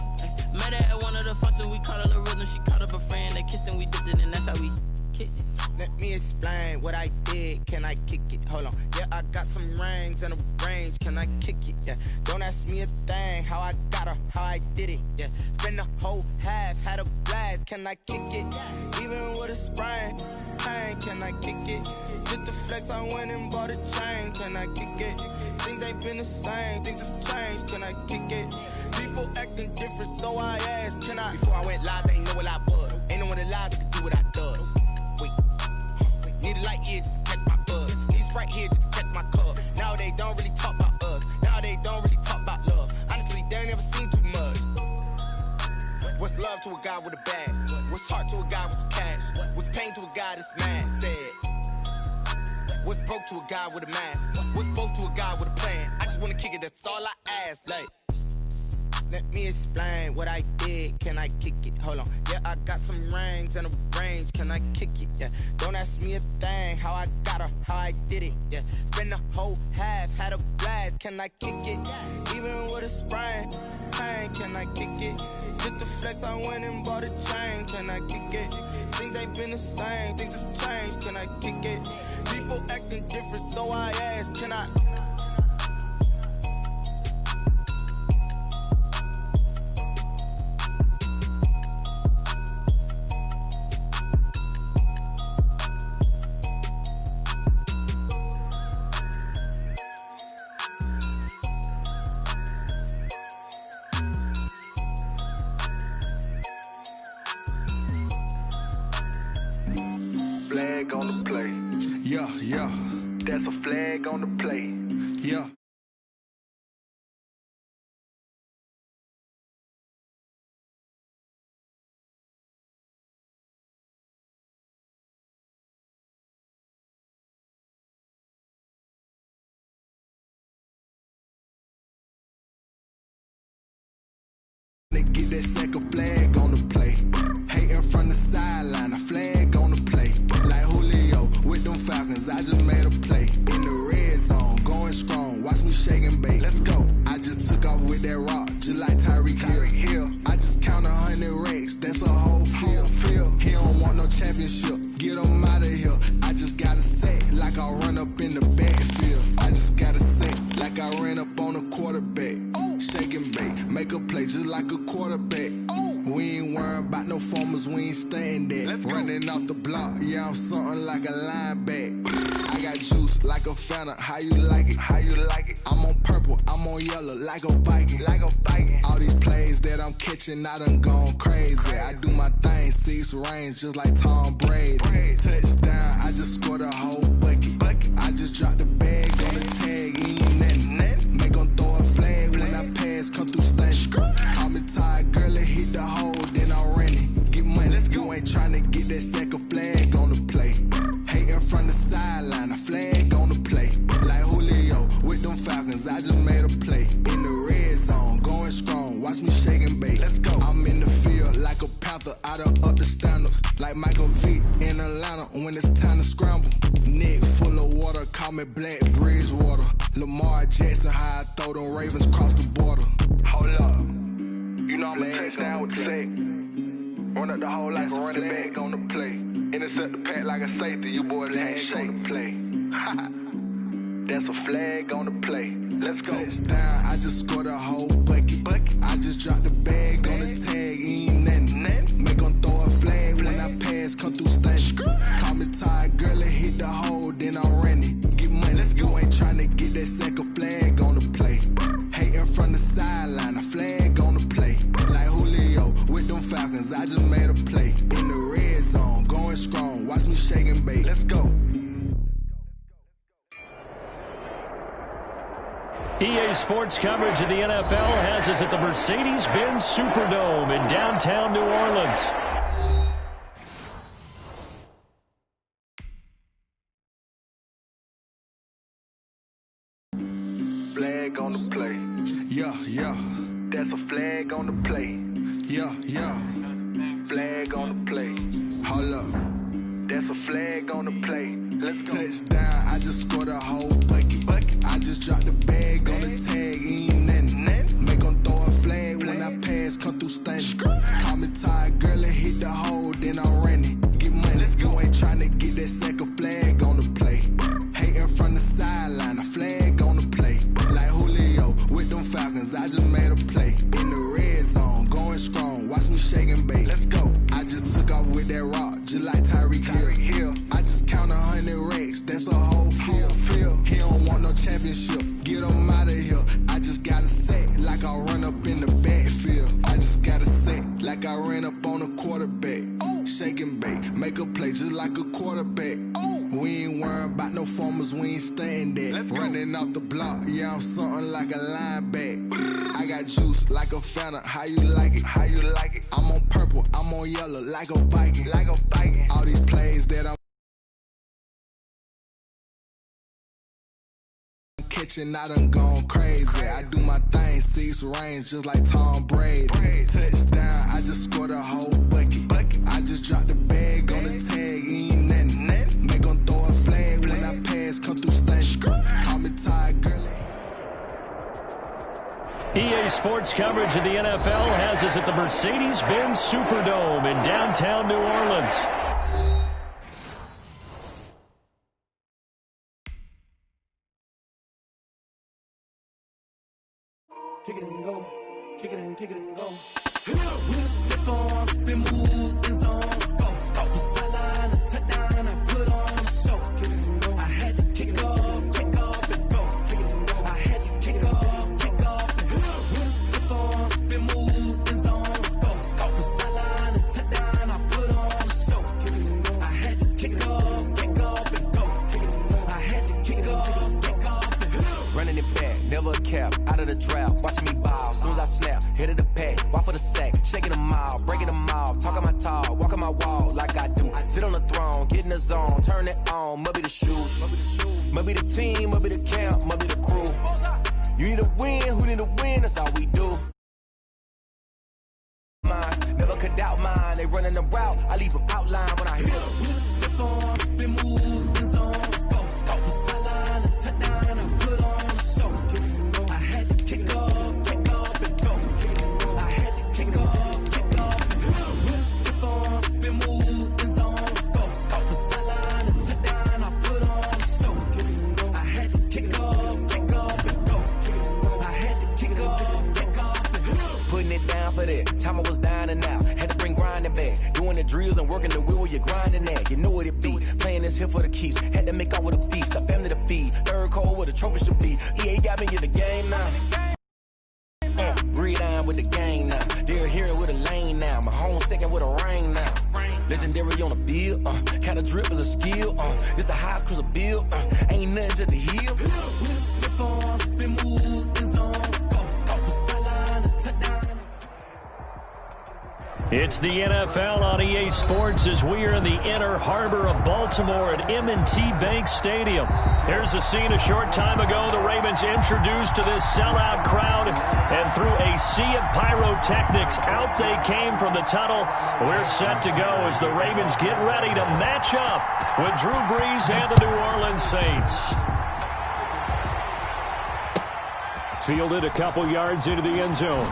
Met her at one of the functions, we caught her the rhythm, she caught up a friend, they kissed and we dipped it, and that's how we kicked it. Let me explain what I did. Can I kick it? Hold on. Yeah, I got some rings and a range. Can I kick it? Yeah. Don't ask me a thing. How I got her, how I did it. Yeah. Spend the whole half, had a blast. Can I kick it? Even with a sprain. Pain, can I kick it? Just the flex, I went and bought a chain. Can I kick it? Things ain't been the same. Things have changed. Can I kick it? People acting different, so I asked. Can I? Before I went live, they ain't know what I was. Ain't no one alive that could do what I does. Wait. Need a light year just to catch my buzz. Need Sprite here just to catch my cup. Now they don't really talk about us. Now they don't really talk about love. Honestly, they ain't never seen too much. What's love to a guy with a bag? What's heart to a guy with some cash? What's pain to a guy that's mad? Said. What's broke to a guy with a mask? What's both to a guy with a plan? I just wanna kick it, that's all I ask. Like, let me explain what I did. Can I kick it? Hold on. Yeah, I got some rings and a range. Can I kick it? Yeah. Don't ask me me a thing, how I got her, how I did it, yeah. Spend the whole half, had a blast, can I kick it? Even with a sprain, pain, can I kick it? Just to flex, I went and bought a chain, can I kick it? Things ain't been the same, things have changed, can I kick it? People acting different, so I asked, can I? Flag on the play. Yeah, yeah. That's a flag on the play. Yeah. They get that second flag on the play. Hating from the sideline, a flag on the play. Like Julio with them Falcons, I just made a play. In the red zone, going strong, watch me shake and bake. Let's go. I just took off with that rock, just like Tyreek Hill. I just count 100 racks, that's a whole field. He don't want no championship, get him out of here. I just got a set, like I run up in the backfield. I just got a set, like I ran up on a quarterback. Shake and bake, make a play just like a quarterback. We ain't worrying about no formers, we ain't staying there. Running off the block, yeah, I'm something like a linebacker. I got juice like a Fanta, how you like it? How you like it? I'm on purple, I'm on yellow, like a Viking. Like a Viking. All these plays that I'm catching, I done gone crazy. I do my thing, 6 range, just like Tom Brady. Touchdown, I just scored a whole bucket. I just dropped the bag on the tag, ain't nothing. Make them throw a flag when I pass, come through stunning. Call me tired, girl, it hit the hole, then I'm running. Get money, you ain't tryna get that second flag on the play. Hating from the sideline, a flag on the play. Like Julio with them Falcons, I just made a play. In the red zone, going strong, watch me shake and bake. Let's go. I'm in the field like a Panther, I done up the standards. Like Michael Vick in Atlanta when it's time to scramble. Neck full of water, call me Black Bridgewater. Lamar Jackson, how I throw them Ravens cross the border. Hold up. You know I'm a touchdown with the sack. Run up the whole like a running back on the play. Intercept the pack like a safety, you boys can't shake the play. That's a flag on the play. Let's go. Touchdown, I just scored a whole bucket. I just dropped the bag on the tag, ain't nothing. Make them throw a flag when I pass, come through stunning. Call me tired, girl, it hit the hole, then I'm running. Get money, you ain't tryna get that second flag on the play. Hating from the sideline, a flag on the play. Like Julio with them Falcons, I just made a play. In the red zone, going strong, watch me shake and bake. Let's go. EA Sports coverage of the NFL has us at the Mercedes-Benz Superdome in downtown New Orleans. Flag on the play. Yeah, yeah. That's a flag on the play. Yeah, yeah. Flag on the play. Hold up. That's a flag on the play. Let's go. Touchdown, I just scored a whole bucket. I just dropped the bag on the tag, ain't nothing. Make them throw a flag when I pass, come through stunning. Call me tired, girl, it hit the hole, then I'm running. Get money, you ain't tryna get that second flag on the play. Hating from the sideline, a flag on the play. Like Julio with them Falcons, I just made a play. In the red zone, going strong, watch me shake and bake. Let's go. I just took off with that rock, just like Tyreek Hill. I just count 100 racks, that's a whole field. He don't want no championship, get him out of here. I just got a set, like I run up in the backfield. I just got a set, like I ran up on a quarterback. Shake and bake, make a play just like a quarterback. We ain't worrying about no formers, we ain't staying there. Running off the block, yeah, I'm something like a linebacker. I got juice like a Fanta, how you like it? How you like it? I'm on purple, I'm on yellow, like a Viking. Like a Viking. All these plays that I'm catching, I done gone crazy. I do my thing, 6 range, just like Tom Brady. Touchdown, I just scored a whole bucket. I just dropped the bag on the tag, ain't nothing. Make EA Sports coverage of the NFL has us at the Mercedes-Benz Superdome in downtown New Orleans. Kick it and go, kick it and go. We'll step on, spin, move, and zone, scope. Off the sideline, a touchdown, I put on a show. I had to kick off and go. I had to kick off and go. We'll step on, spin, move, and zone, scope. Off the sideline, a touchdown, I put on a show. I had to kick off and go. I had to kick off and go. Running it back, never a cap, out of the drought, watching me ball. Soon as I snap, hit of the pack, walk for the sack, shaking them out, breaking them off, talking my talk, walking my wall like I do. Sit on the throne, get in the zone, turn it on, must be the shoes, must be the team, must be the camp, must be the crew. You need a win, who need a win, that's all we do. Mine, never could doubt mine, they running the route, I leave them outline when I hit them. We'll step on, spin, move, and zone, scope. Off the sideline, a touchdown, I put on a show. I had to kick off and go. I had to kick off and go. We'll step on, spin, move, and zone, scope. Off the sideline, a touchdown, I put on a show. I had to kick off and go. I had to kick off and go. Putting it down for that, time I was down and out, had to bring grinding back, doing the drills and working the wheel where you're grinding at, you know what it be, playing this here for the keeps, had to make out with a feast, a family to feed, third cold where the trophy should be, EA got me in the game now. Read on with the gang now. They're here with a lane now. My home second with a ring now. Legendary on the field. Kind of drip is a skill. It's the highest cruiser bill. Ain't nothing to the hill. We'll step on, spin, move, and zone, scope. Off the sideline, a touchdown. It's the NFL on EA Sports as we are in the inner harbor of Baltimore at M&T Bank Stadium. Here's a scene a short time ago. The Ravens introduced to this sellout crowd, and through a sea of pyrotechnics, out they came from the tunnel. We're set to go as the Ravens get ready to match up with Drew Brees and the New Orleans Saints. Fielded a couple yards into the end zone.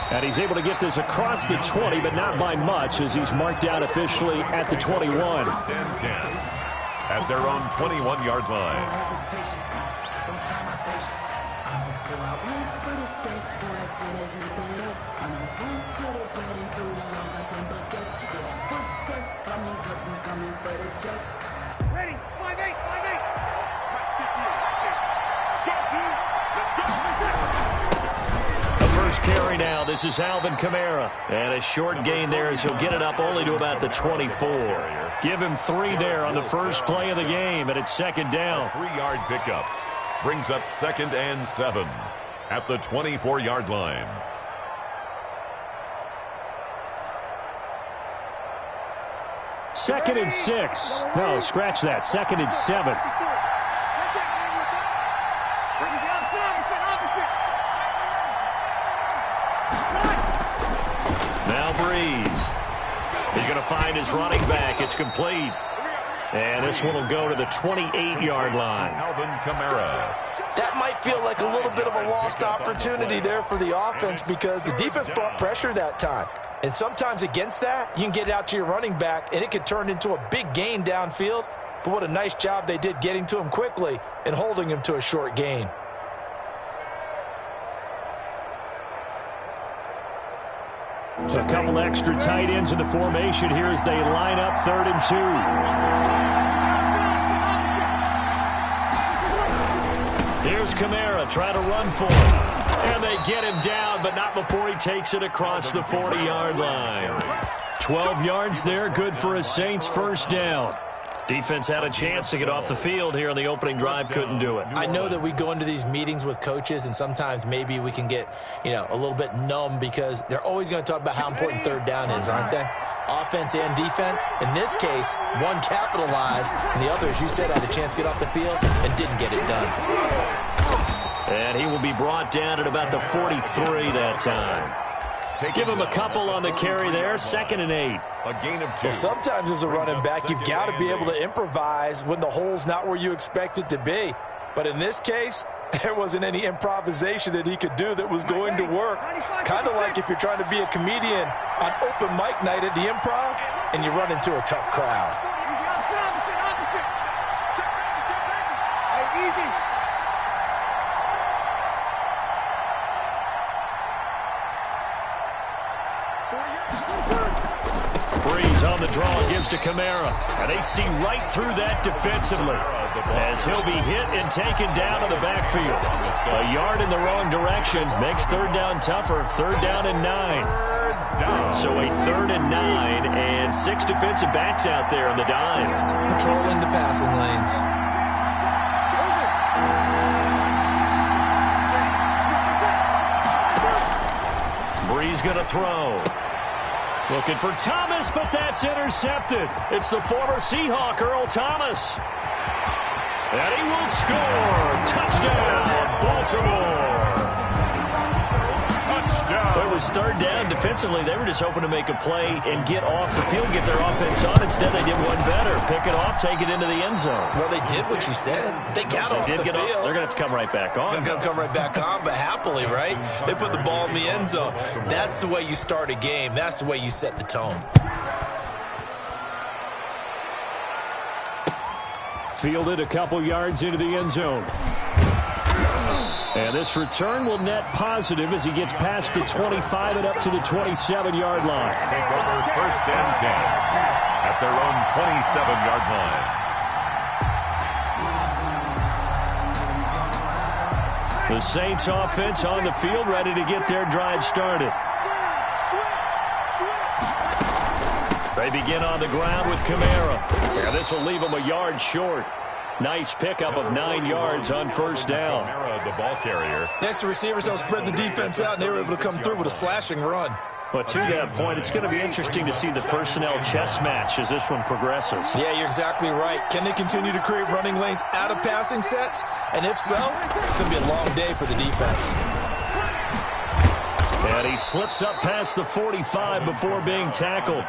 And he's able to get this across the 20, but not by much, as he's marked out officially at the 21. First and 10 at their own 21-yard line. Ready, 5-8, 5-8. First carry now. This is Alvin Kamara. And a short gain there as he'll get it up only to about the 24. Give him 3 there on the first play of the game, and it's second down. 3-yard pickup brings up 2nd and 7 at the 24-yard line. Second and 6. No, scratch that. 2nd and 7. Now Brees. He's going to find his running back. It's complete. And this one will go to the 28-yard line. Alvin Kamara. That might feel like a little bit of a lost opportunity there for the offense because the defense brought pressure that time. And sometimes against that, you can get out to your running back, and it could turn into a big gain downfield. But what a nice job they did getting to him quickly and holding him to a short gain. So a couple extra tight ends in the formation here as they line up 3rd and 2. Here's Kamara trying to run for him. And they get him down, but not before he takes it across the 40-yard line. 12 yards there, good for a Saints first down. Defense had a chance to get off the field here on the opening drive, couldn't do it. I know that we go into these meetings with coaches, and sometimes maybe we can get, a little bit numb because they're always going to talk about how important 3rd down is, aren't they? Offense and defense. In this case, one capitalized, and the other, as you said, had a chance to get off the field and didn't get it done. And he will be brought down at about the 43 that time. Give him a couple on the carry there. 2nd and 8. A gain of 2. Well, sometimes as a running back, you've got to be able to improvise when the hole's not where you expect it to be. But in this case, There wasn't any improvisation that he could do that was going to work. Kind of like if you're trying to be a comedian on open mic night at the Improv and you run into a tough crowd. Breeze on the draw, gives to Kamara. And they see right through that defensively as he'll be hit and taken down to the backfield. A yard in the wrong direction makes third down tougher. Third down and 9. So a 3rd and 9 and 6 defensive backs out there on the dime. Patrolling the passing lanes. Breeze going to throw. Looking for Thomas, but that's intercepted. It's the former Seahawk, Earl Thomas. And he will score. Touchdown, Baltimore. Touchdown. It was third down. Defensively, they were just hoping to make a play and get off the field, get their offense on. Instead, they did one better. Pick it off, take it into the end zone. Well, they did what you said. They got off the field. They're going to have to come right back on. They're going to come right back on, but happily, right? They put the ball in the end zone. That's the way you start a game. That's the way you set the tone. Fielded a couple yards into the end zone. And this return will net positive as he gets past the 25 and up to the 27-yard line. Take over first and 10 at their own 27-yard line. The Saints offense on the field, ready to get their drive started. They begin on the ground with Kamara. And this will leave them a yard short. Nice pickup of 9 yards on first down. Kamara, the ball carrier. Next, the receivers helped spread the defense out, and they were able to come through with a slashing run. But to that point, it's going to be interesting to see the personnel chess match as this one progresses. Yeah, you're exactly right. Can they continue to create running lanes out of passing sets? And if so, it's going to be a long day for the defense. And he slips up past the 45 before being tackled.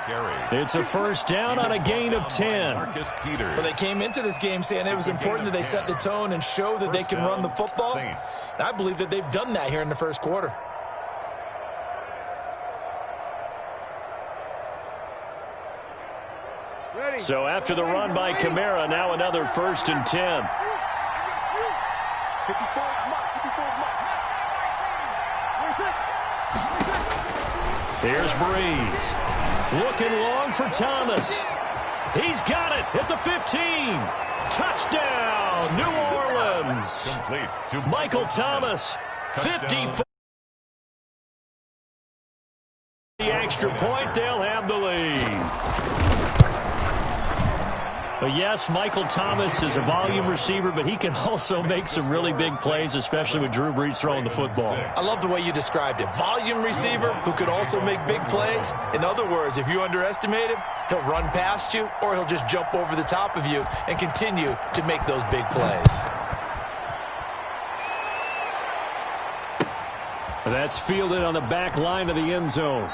It's a first down on a gain of 10. Well, they came into this game saying it was important that they set the tone and show that they can run the football. And I believe that they've done that here in the first quarter. So after the run by Kamara, now another 1st and 10. Here's Breeze. Looking long for Thomas. He's got it at the 15. Touchdown, New Orleans. Complete to Michael Thomas, 54. The extra point, they'll have the lead. But yes, Michael Thomas is a volume receiver, but he can also make some really big plays, especially with Drew Brees throwing the football. I love the way you described it. Volume receiver who could also make big plays. In other words, if you underestimate him, he'll run past you or he'll just jump over the top of you and continue to make those big plays. That's fielded on the back line of the end zone.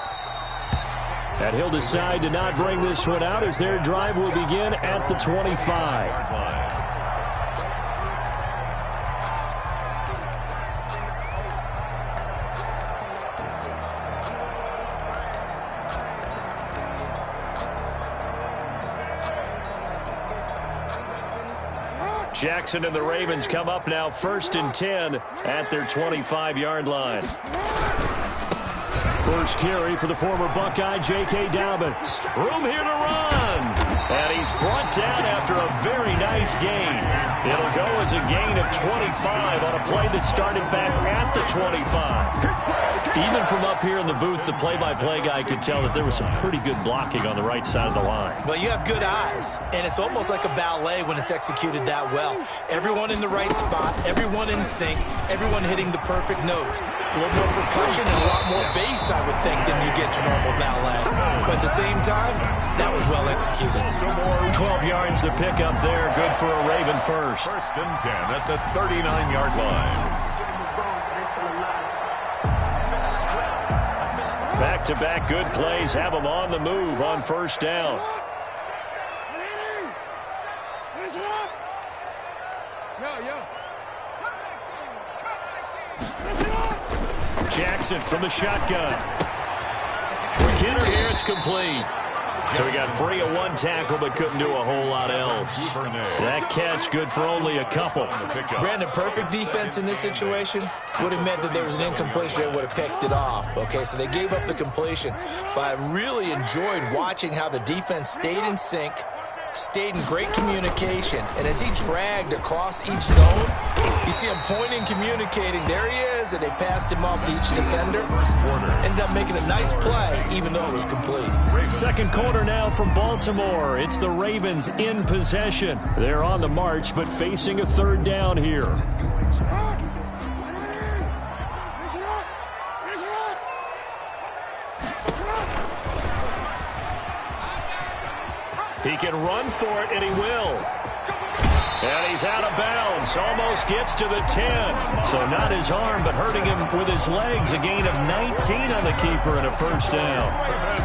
And he'll decide to not bring this one out as their drive will begin at the 25. Jackson and the Ravens come up now 1st and 10 at their 25-yard line. First carry for the former Buckeye, J.K. Dobbins. Room here to run. And he's brought down after a very nice gain. It'll go as a gain of 25 on a play that started back at the 25. Even from up here in the booth, the play-by-play guy could tell that there was some pretty good blocking on the right side of the line. Well, you have good eyes, and it's almost like a ballet when it's executed that well. Everyone in the right spot, everyone in sync, everyone hitting the perfect notes. A little more percussion and a lot more bass, I would think, than you get to normal ballet. But at the same time, that was well executed. 12 yards to pick up there. Good for a Raven first. 1st and 10 at the 39-yard line. Back-to-back good plays have them on the move on first down. Jackson from the shotgun. Kenner here, it's complete. So he got free of one tackle, but couldn't do a whole lot else. That catch good for only a couple. Brandon, perfect defense in this situation would have meant that there was an incompletion. They would have picked it off. Okay, so they gave up the completion. But I really enjoyed watching how the defense stayed in sync, stayed in great communication. And as he dragged across each zone, you see him pointing, communicating. There he is, and they passed him off to each defender. Ended up making a nice play, even though it was complete. Second quarter now from Baltimore. It's the Ravens in possession. They're on the march, but facing a third down here. He can run for it, and he will. And he's out of bounds. Almost gets to the 10. So not his arm, but hurting him with his legs. A gain of 19 on the keeper and a first down.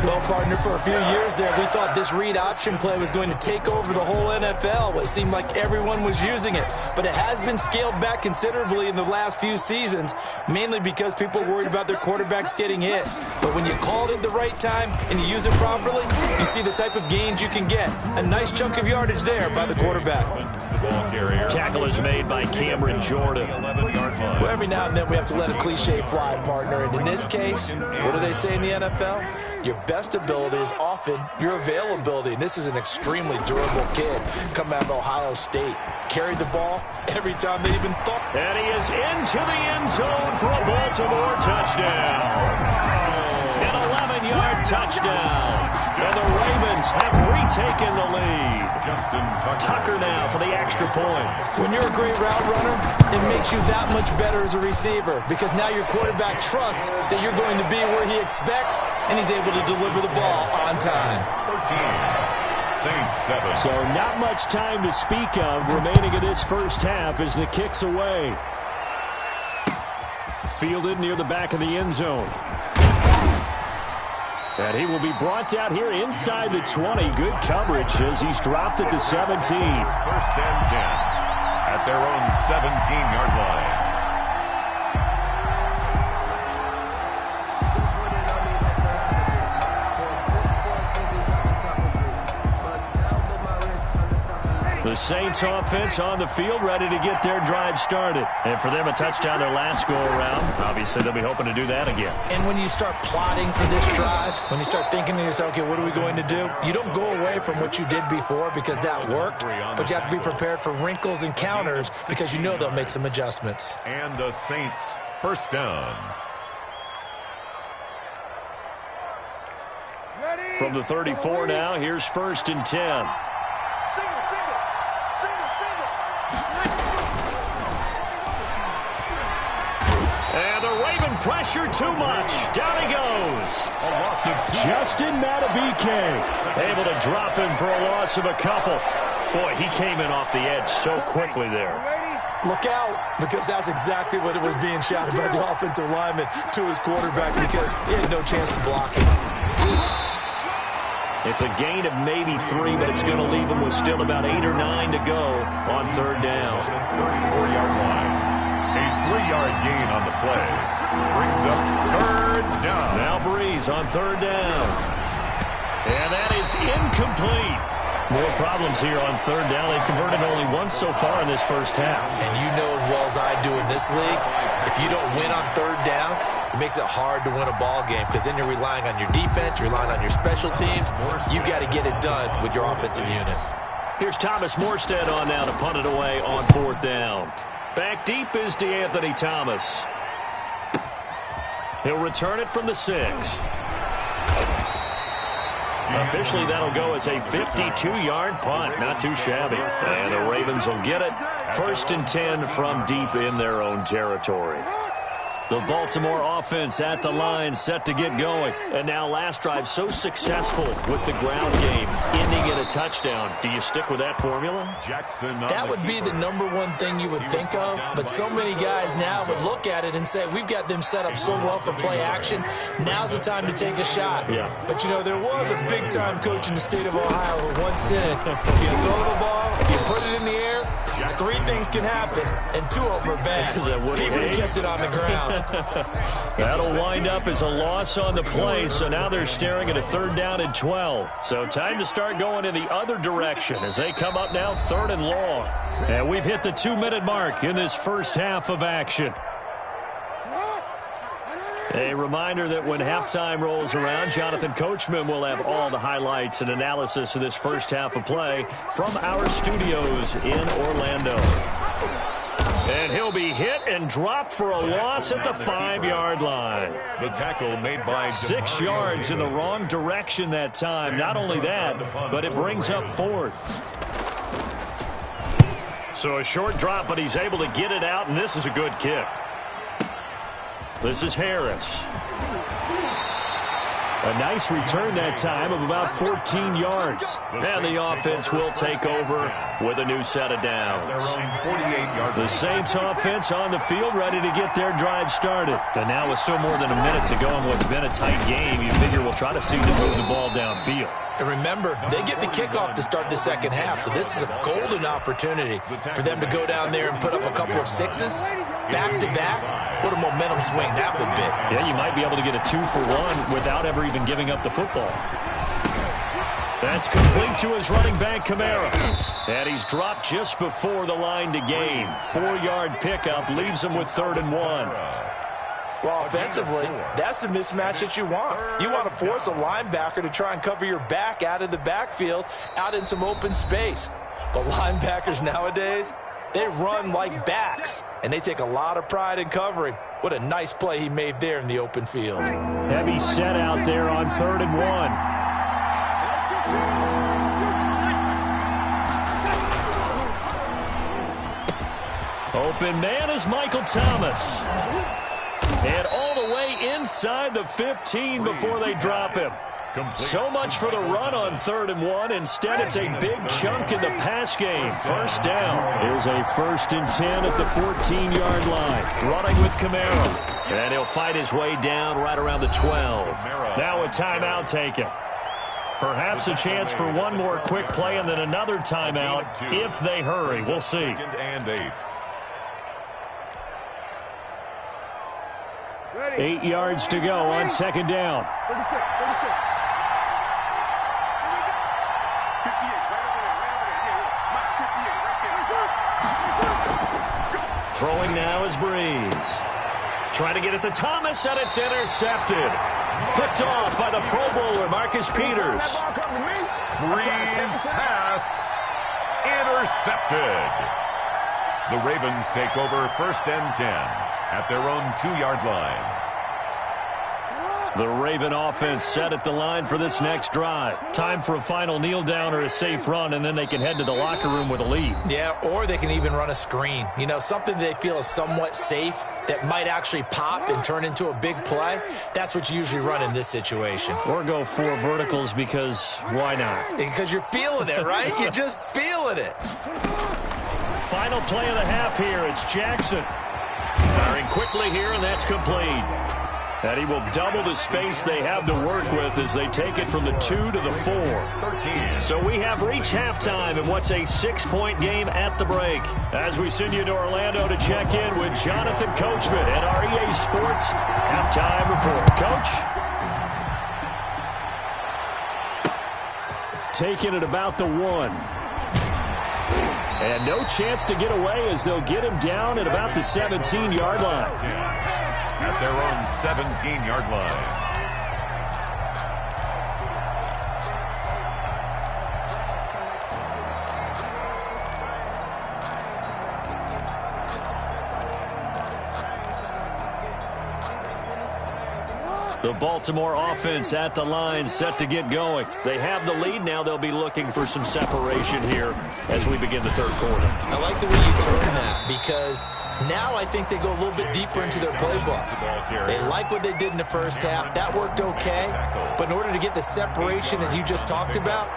Well, partner, for a few years there, we thought this read option play was going to take over the whole NFL. It seemed like everyone was using it. But it has been scaled back considerably in the last few seasons, mainly because people are worried about their quarterbacks getting hit. But when you call it at the right time and you use it properly, you see the type of gains you can get. A nice chunk of yardage there by the quarterback. Tackle is made by Cameron Jordan. Well, every now and then we have to let a cliche fly, partner. And in this case, what do they say in the NFL? Your best ability is often your availability. And this is an extremely durable kid coming out of Ohio State. Carried the ball every time they even thought. And he is into the end zone for a Baltimore touchdown. An 11-yard touchdown. And the Ravens have retaken the lead. Tucker now for the extra point. When you're a great route runner, it makes you that much better as a receiver because now your quarterback trusts that you're going to be where he expects, and he's able to deliver the ball on time. 13. Saints 7. So not much time to speak of remaining in this first half as the kick's away. Fielded near the back of the end zone. And he will be brought out here inside the 20. Good coverage as he's dropped at the 17. First and 10 at their own 17-yard line. The Saints offense on the field, ready to get their drive started. And for them, a touchdown their last go-around. Obviously, they'll be hoping to do that again. And when you start plotting for this drive, when you start thinking to yourself, okay, what are we going to do? You don't go away from what you did before because that worked, but you have to be prepared for wrinkles and counters because you know they'll make some adjustments. And the Saints first down. From the 34 now, here's first and 10. And the Raven pressure too much. Down he goes. Justin Matabike able to drop him for a loss of a couple. Boy, he came in off the edge so quickly there. Look out, because that's exactly what it was being shouted by the offensive lineman to his quarterback because he had no chance to block him. It's a gain of maybe 3, but it's going to leave him with still about 8 or 9 to go on third down. 34-yard line. A 3-yard gain on the play. Brings up third down. Now Breeze on third down. And that is incomplete. More problems here on third down. They've converted only once so far in this first half. And you know as well as I do in this league, if you don't win on third down, it makes it hard to win a ball game because then you're relying on your defense, you're relying on your special teams. You've got to get it done with your offensive unit. Here's Thomas Morstead on now to punt it away on fourth down. Back deep is DeAnthony Thomas. He'll return it from the 6. Officially, that'll go as a 52-yard punt. Not too shabby. And the Ravens will get it. First and 10 from deep in their own territory. The Baltimore offense at the line, set to get going. And now last drive so successful with the ground game, ending in a touchdown. Do you stick with that formula? That would be the number one thing you would think of, but so many guys now would look at it and say, we've got them set up so well for play action. Now's the time to take a shot. Yeah. But, you know, there was a big-time coach in the state of Ohio who once said, you throw the ball If you put it in the air, 3 things can happen, and 2 of them are bad. He would have kissed it on the ground. That'll wind up as a loss on the play, so now they're staring at a 3rd down and 12. So time to start going in the other direction as they come up now 3rd and long. And we've hit the 2-minute mark in this first half of action. A reminder that when halftime rolls around, Jonathan Coachman will have all the highlights and analysis of this first half of play from our studios in Orlando. And he'll be hit and dropped for a loss at the 5-yard line. The tackle made by 6 yards in the wrong direction that time. Not only that, but it brings up 4th. So a short drop, but he's able to get it out, and this is a good kick. This is Harris. A nice return that time of about 14 yards. And the offense will take over with a new set of downs. The Saints offense on the field ready to get their drive started. And now with still more than a minute to go in what's been a tight game, you figure we'll try to see them move the ball downfield. And remember, they get the kickoff to start the second half, so this is a golden opportunity for them to go down there and put up a couple of 6s back-to-back. What a momentum swing that would be. Yeah, you might be able to get a 2-for-1 without ever even giving up the football. That's complete to his running back, Kamara. And he's dropped just before the line to gain. 4-yard pickup leaves him with 3rd and 1. Well, offensively, that's the mismatch that you want. You want to force a linebacker to try and cover your back out of the backfield, out in some open space. But linebackers nowadays, they run like backs, and they take a lot of pride in covering. What a nice play he made there in the open field. Heavy set out there on 3rd and 1. Open man is Michael Thomas. And all the way inside the 15 before they drop him. So much for the run on 3rd and 1. Instead, it's a big chunk in the pass game. First down. Here's a 1st and 10 at the 14-yard line. Running with Kamara. And he'll fight his way down right around the 12. Now a timeout taken. Perhaps a chance for one more quick play and then another timeout if they hurry. We'll see. 2nd and 8. 8 yards to go on 2nd down. Throwing now is Breeze. Trying to get it to Thomas, and it's intercepted. Picked off by the Pro Bowler, Marcus Peters. Breeze pass intercepted. The Ravens take over 1st and 10 at their own 2-yard line. The Raven offense set at the line for this next drive. Time for a final kneel down or a safe run, and then they can head to the locker room with a lead. Yeah, or they can even run a screen. You know, something they feel is somewhat safe that might actually pop and turn into a big play. That's what you usually run in this situation. Or go 4 verticals because why not? Because you're feeling it, right? You're just feeling it. Final play of the half here. It's Jackson. Firing quickly here, and that's complete. And he will double the space they have to work with as they take it from the 2 to the 4. So we have reached halftime in what's a 6-point game at the break. As we send you to Orlando to check in with Jonathan Coachman at our EA Sports Halftime Report. Coach? Taking it about the 1. And no chance to get away as they'll get him down at about the 17-yard line. At their own 17-yard line. The Baltimore offense at the line, set to get going. They have the lead. Now they'll be looking for some separation here as we begin the 3rd quarter. I like the way you turn that because now I think they go a little bit deeper into their playbook. They like what they did in the first half. That worked okay. But in order to get the separation that you just talked about,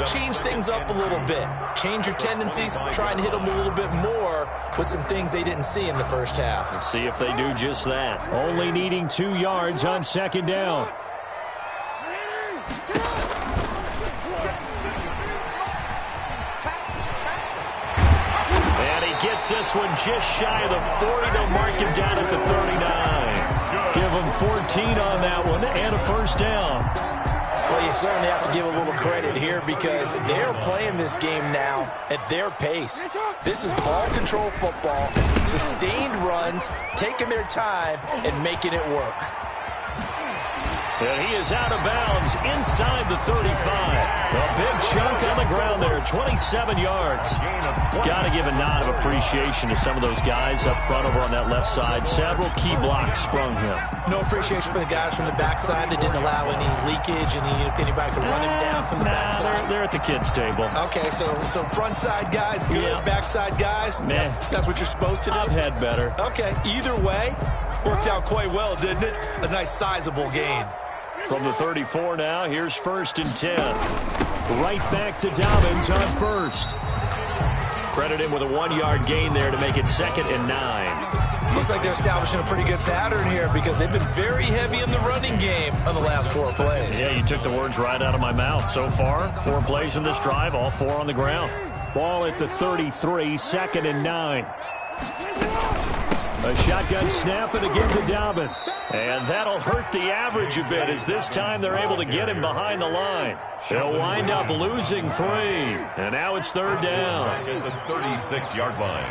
change things up a little bit. Change your tendencies. Try and hit them a little bit more with some things they didn't see in the first half. Let's see if they do just that. Only needing 2 yards on 2nd down. Gets this one just shy of the 40. They'll mark him down at the 39. Give him 14 on that one and a first down. Well, you certainly have to give a little credit here because they're playing this game now at their pace. This is ball control football, sustained runs, taking their time, and making it work. And he is out of bounds inside the 35. A big chunk on the ground there, 27 yards. Got to give a nod of appreciation to some of those guys up front over on that left side. Several key blocks sprung him. No appreciation for the guys from the backside that didn't allow any leakage and anybody could run him down from the backside. They're at the kids' table. Okay, so front side guys, good. Yeah. Backside guys, meh. That's what you're supposed to do? I've had better. Okay, either way, worked out quite well, didn't it? A nice sizable gain. From the 34 now, here's 1st and 10. Right back to Dobbins on first. Credit him with a 1-yard gain there to make it 2nd and 9. Looks like they're establishing a pretty good pattern here because they've been very heavy in the running game on the last 4 plays. Yeah, you took the words right out of my mouth. So far, 4 plays in this drive, all 4 on the ground. Ball at the 33, 2nd and 9. A shotgun snap and again to Dobbins. And that'll hurt the average a bit as this time they're able to get him behind the line. They'll wind up losing 3. And now it's 3rd down. At the 36-yard line.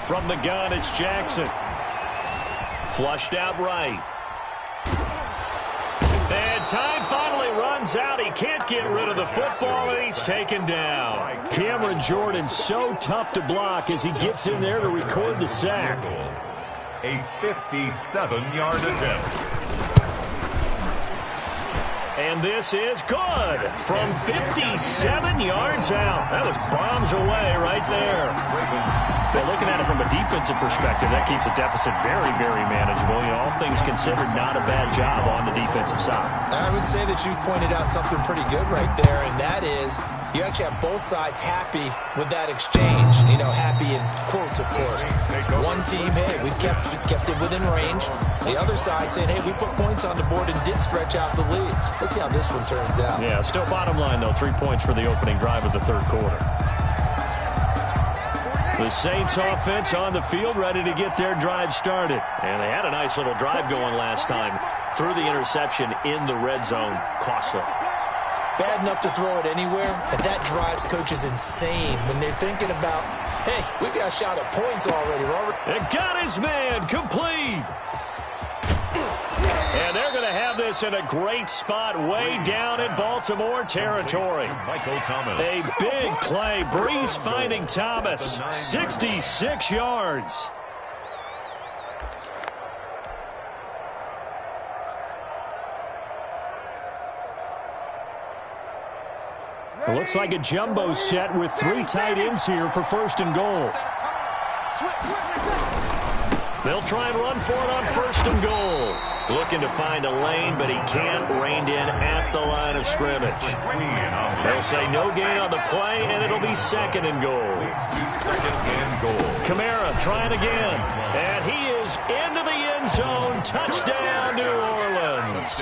From the gun, it's Jackson. Flushed out right. And time finally runs out. He can't get rid of the football, and he's taken down. Cameron Jordan so tough to block as he gets in there to record the sack. A 57-yard attempt. And this is good from 57 yards out. That was bombs away right there. So looking at it from a defensive perspective, that keeps the deficit very, very manageable. You know, all things considered, not a bad job on the defensive side. I would say that you've pointed out something pretty good right there, and that is you actually have both sides happy with that exchange. You know, happy in quotes, of course. One team, hey, we've kept it within range. The other side saying, hey, we put points on the board and did stretch out the lead. Let's see how this one turns out. Yeah, still bottom line, though, 3 points for the opening drive of the 3rd quarter. The Saints offense on the field, ready to get their drive started. And they had a nice little drive going last time. Threw the interception in the red zone. Costly. Bad enough to throw it anywhere, but that drives coaches insane when they're thinking about, hey, we got a shot at points already, Robert. And got his man complete. And they're going to have this in a great spot way down in Baltimore territory. Michael Thomas. A big play. Breeze finding Thomas. 66 yards. It looks like a jumbo set with 3 tight ends here for 1st and goal. They'll try and run for it on 1st and goal. Looking to find a lane, but he can't. Reined in at the line of scrimmage. They'll say no gain on the play, and it'll be 2nd and goal. 2nd and goal. Kamara trying again. And he is into the end zone. Touchdown, New Orleans.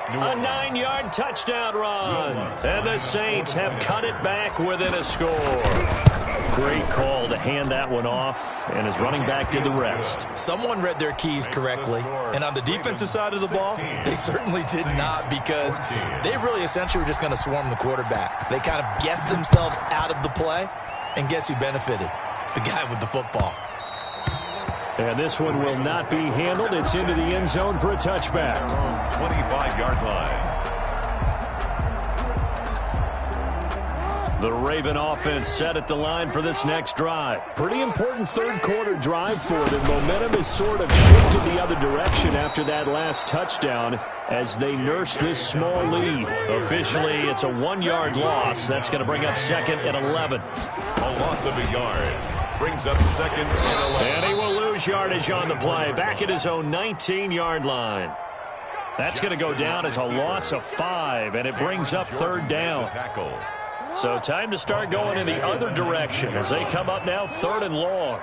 A 9-yard touchdown run. And the Saints have cut it back within a score. Great call to hand that one off, and his running back did the rest. Someone read their keys correctly, and on the defensive side of the ball, they certainly did not, because they really essentially were just going to swarm the quarterback. They kind of guessed themselves out of the play, and guess who benefited? The guy with the football. And this one will not be handled. It's into the end zone for a touchback. 25-yard line. The Raven offense set at the line for this next drive. Pretty important 3rd quarter drive for them. Momentum has sort of shifted the other direction after that last touchdown as they nurse this small lead. Officially, it's a 1-yard loss. That's going to bring up 2nd and 11. A loss of a yard brings up 2nd and 11. And he will lose yardage on the play. Back at his own 19-yard line. That's going to go down as a loss of 5, and it brings up 3rd down. So time to start going in the other direction as they come up now 3rd and long.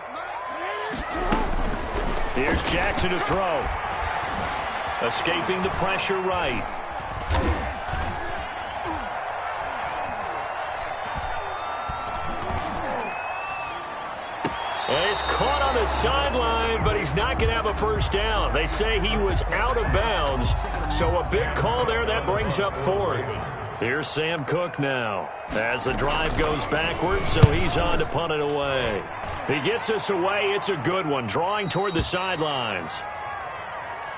Here's Jackson to throw. Escaping the pressure right. Well, he's caught on the sideline, but he's not going to have a first down. They say he was out of bounds, so a big call there. That brings up fourth. Here's Sam Cook now as the drive goes backwards, so he's on to punt it away. He gets us away. It's a good one, drawing toward the sidelines.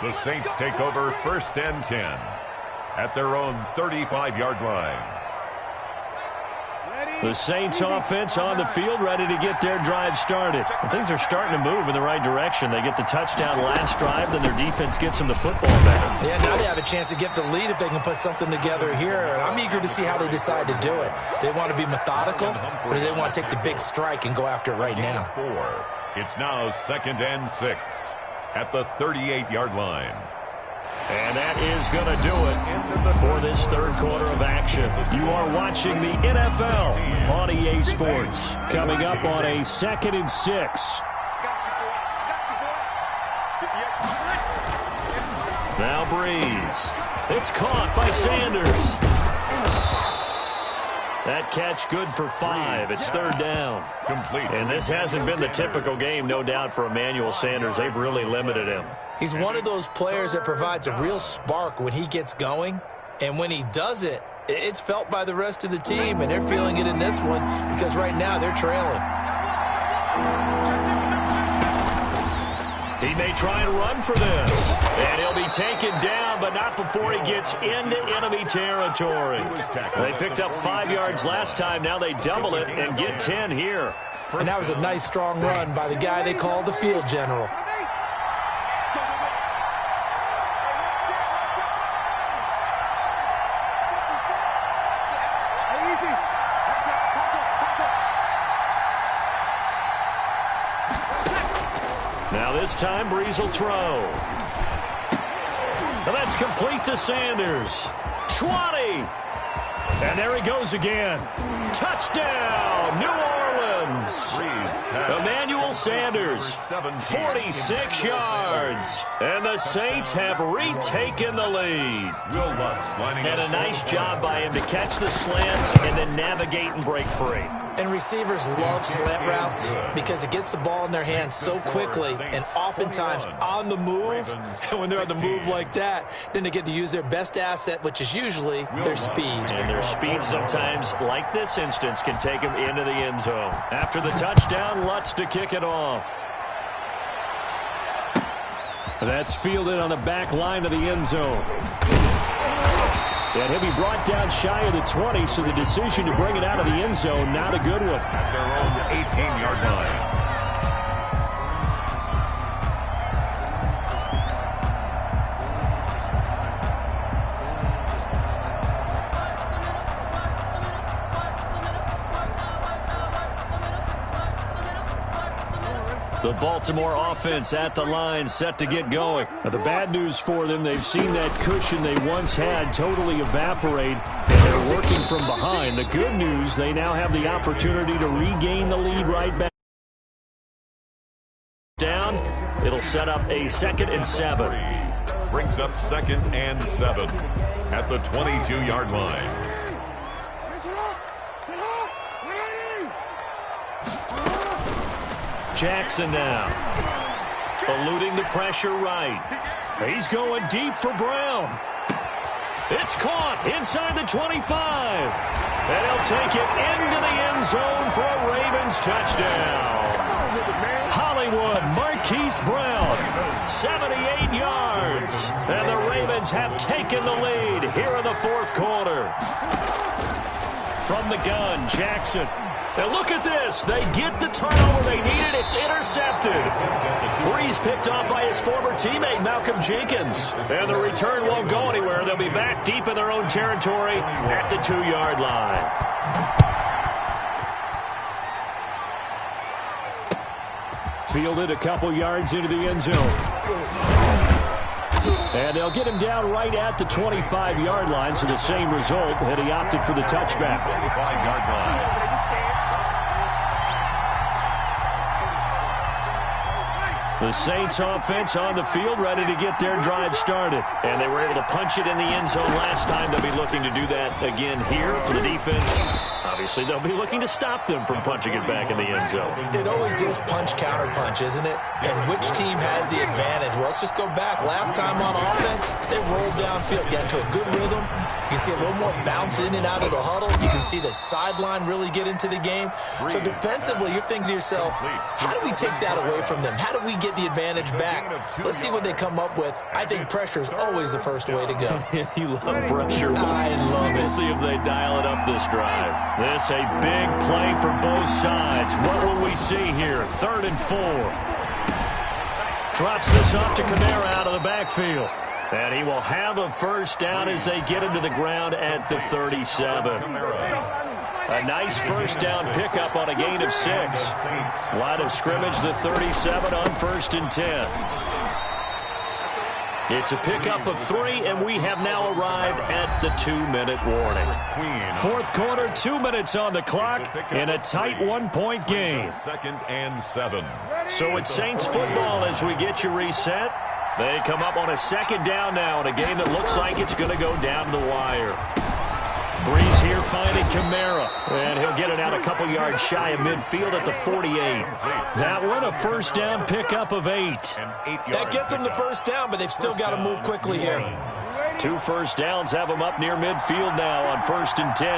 The Saints take over 1st and 10 at their own 35-yard line. The Saints offense on the field, ready to get their drive started. And things are starting to move in the right direction. They get the touchdown last drive, then their defense gets them the football back. Yeah, now they have a chance to get the lead if they can put something together here. And I'm eager to see how they decide to do it. Do they want to be methodical, or do they want to take the big strike and go after it right now? It's now 2nd and 6 at the 38-yard line. And that is going to do it for this third quarter of action. You are watching the NFL on EA Sports. Coming up on a 2nd and 6. Now Breeze. It's caught by Sanders. That catch good for 5. It's 3rd down. Complete. And this hasn't been the typical game, no doubt, for Emmanuel Sanders. They've really limited him. He's one of those players that provides a real spark when he gets going. And when he does it, it's felt by the rest of the team. And they're feeling it in this one because right now they're trailing. He may try and run for this. And he'll be taken down, but not before he gets into enemy territory. They picked up 5 yards last time. Now they double it and get 10 here. And that was a nice, strong run by the guy they called the field general. Now this time, Breeze will throw. And that's complete to Sanders. 20. And there he goes again. Touchdown, New Orleans. Emmanuel Sanders, 46 yards. And the Saints have retaken the lead. And a nice job by him to catch the slant and then navigate and break free. And receivers love slant routes because it gets the ball in their hands so quickly and oftentimes on the move. And when they're on the move like that, then they get to use their best asset, which is usually their speed. And their speed sometimes, like this instance, can take them into the end zone. After the touchdown, Lutz to kick it off. That's fielded on the back line of the end zone. And he'll be brought down shy of the 20, so the decision to bring it out of the end zone, not a good one. At their own 18-yard line. The Baltimore offense at the line, set to get going. Now, the bad news for them, they've seen that cushion they once had totally evaporate, and they're working from behind. The good news, they now have the opportunity to regain the lead right back down. It'll set up a 2nd and 7. Brings up 2nd and 7 at the 22-yard line. Jackson now, eluding the pressure right. He's going deep for Brown. It's caught inside the 25. And he'll take it into the end zone for a Ravens touchdown. Hollywood Marquise Brown, 78 yards. And the Ravens have taken the lead here in the 4th quarter. From the gun, Jackson. And look at this. They get the turnover they needed. It's intercepted. Breeze picked off by his former teammate, Malcolm Jenkins. And the return won't go anywhere. They'll be back deep in their own territory at the 2-yard line. Fielded a couple yards into the end zone. And they'll get him down right at the 25-yard line, so the same result, and he opted for the touchback. 25-yard line. The Saints offense on the field, ready to get their drive started. And they were able to punch it in the end zone last time. They'll be looking to do that again here for the defense. Obviously, they'll be looking to stop them from punching it back in the end zone. It always is punch-counter-punch, isn't it? And which team has the advantage? Well, let's just go back. Last time on offense, they rolled downfield, got into a good rhythm. You can see a little more bounce in and out of the huddle. You can see the sideline really get into the game. So defensively, you're thinking to yourself, how do we take that away from them? How do we get the advantage back? Let's see what they come up with. I think pressure is always the first way to go. You love pressure. I love it. We'll see if they dial it up this drive. This a big play for both sides. What will we see here? 3rd and 4. Drops this off to Kamara out of the backfield. And he will have a first down as they get him to the ground at the 37. A nice first down pickup on a gain of 6. Line of scrimmage, the 37 on 1st and 10. It's a pickup of 3, and we have now arrived at the 2-minute warning. 4th quarter, 2 minutes on the clock in a tight 1-point game. 2nd and 7. So it's Saints football as we get you reset. They come up on a 2nd down now in a game that looks like it's going to go down the wire. Breeze here finding Kamara, and he'll get it out a couple yards shy of midfield at the 48. That one a first down pickup of 8. That gets them the first down, but they've still got to move quickly here. 2 first downs have them up near midfield now on 1st and 10.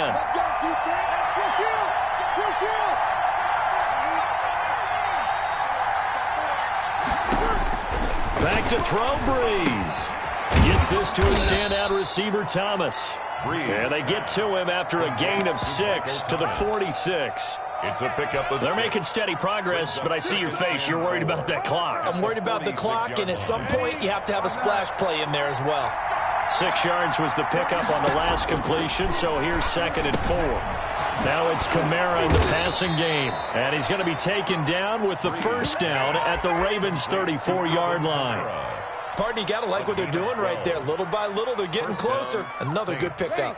Back to throw, Breeze. Gets this to a standout receiver, Thomas. And they get to him after a gain of 6 to the 46. It's a pickup of They're making steady progress, but I see your face. You're worried about that clock. I'm worried about the clock, and at some point you have to have a splash play in there as well. 6 yards was the pickup on the last completion, so here's 2nd and 4. Now it's Kamara in the passing game, and he's going to be taken down with the first down at the Ravens' 34-yard line. Partner, you got to like what they're doing right there. Little by little, they're getting closer. Another good pickup.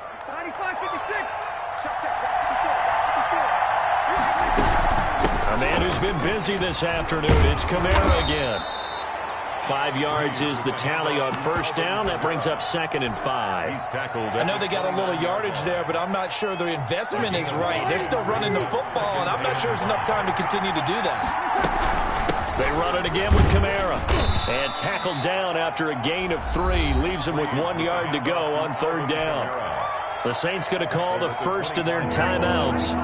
A man who's been busy this afternoon, it's Kamara again. 5 yards is the tally on first down. That brings up 2nd and 5. I know they got a little yardage there, but I'm not sure their investment is right. They're still running the football, and I'm not sure there's enough time to continue to do that. They run it again with Kamara. And tackled down after a gain of 3. Leaves him with 1 yard to go on 3rd down. The Saints going to call the first of their timeouts,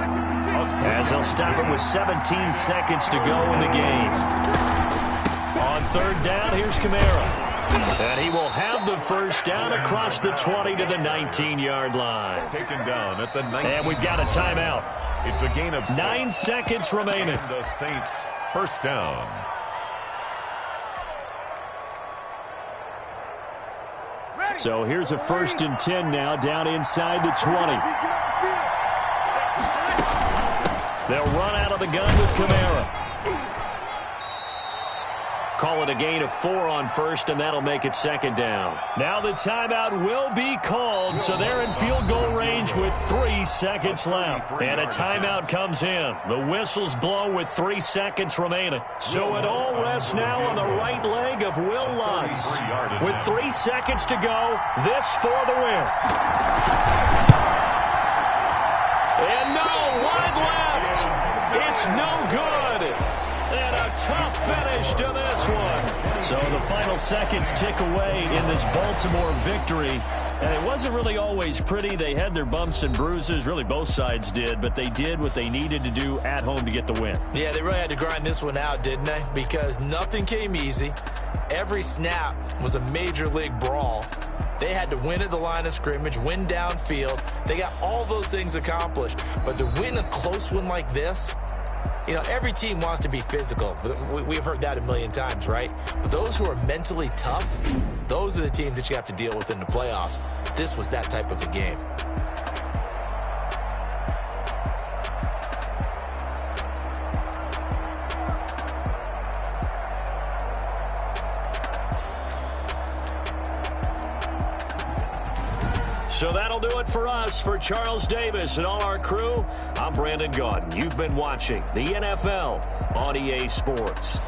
as they'll stop it with 17 seconds to go in the game. On 3rd down, here's Kamara. And he will have the first down across the 20 to the 19-yard line. Taken down at the 19. And we've got a timeout. It's a gain of 9 seconds remaining. The Saints first down. So here's a 1st and 10 now down inside the 20. They'll run out of the gun with Kamara. Call it a gain of 4 on first, and that'll make it 2nd down. Now the timeout will be called, so they're in field goal range with 3 seconds left. And a timeout comes in. The whistles blow with 3 seconds remaining. So it all rests now on the right leg of Will Lutz. With 3 seconds to go, this for the win. And no, wide left. It's no good. And a tough finish to this one. So the final seconds tick away in this Baltimore victory. And it wasn't really always pretty. They had their bumps and bruises. Really, both sides did. But they did what they needed to do at home to get the win. Yeah, they really had to grind this one out, didn't they? Because nothing came easy. Every snap was a major league brawl. They had to win at the line of scrimmage, win downfield. They got all those things accomplished. But to win a close one like this, you know, every team wants to be physical. We've heard that a million times, right? But those who are mentally tough, those are the teams that you have to deal with in the playoffs. This was that type of a game. So that'll do it for us. For Charles Davis and all our crew, I'm Brandon Gaudin. You've been watching the NFL on EA Sports.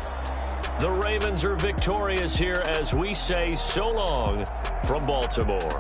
The Ravens are victorious here as we say so long from Baltimore.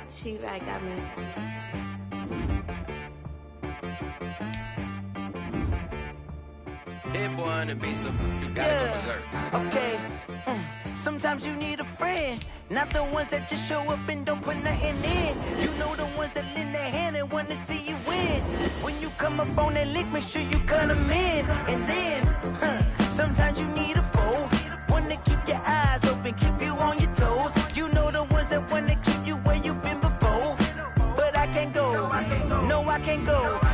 She right got me. Hit boy on the beat, so you gotta go berserk. Okay. Sometimes you need a friend, not the ones that just show up and don't put nothing in. You know the ones that lend their hand and want to see you win. When you come up on that lick, make sure you cut them in. And then, sometimes you need a foe, one to keep your eyes open, keep you on your toes. You know the ones that want to keep you where you've been before. But I can't go, no I can't go.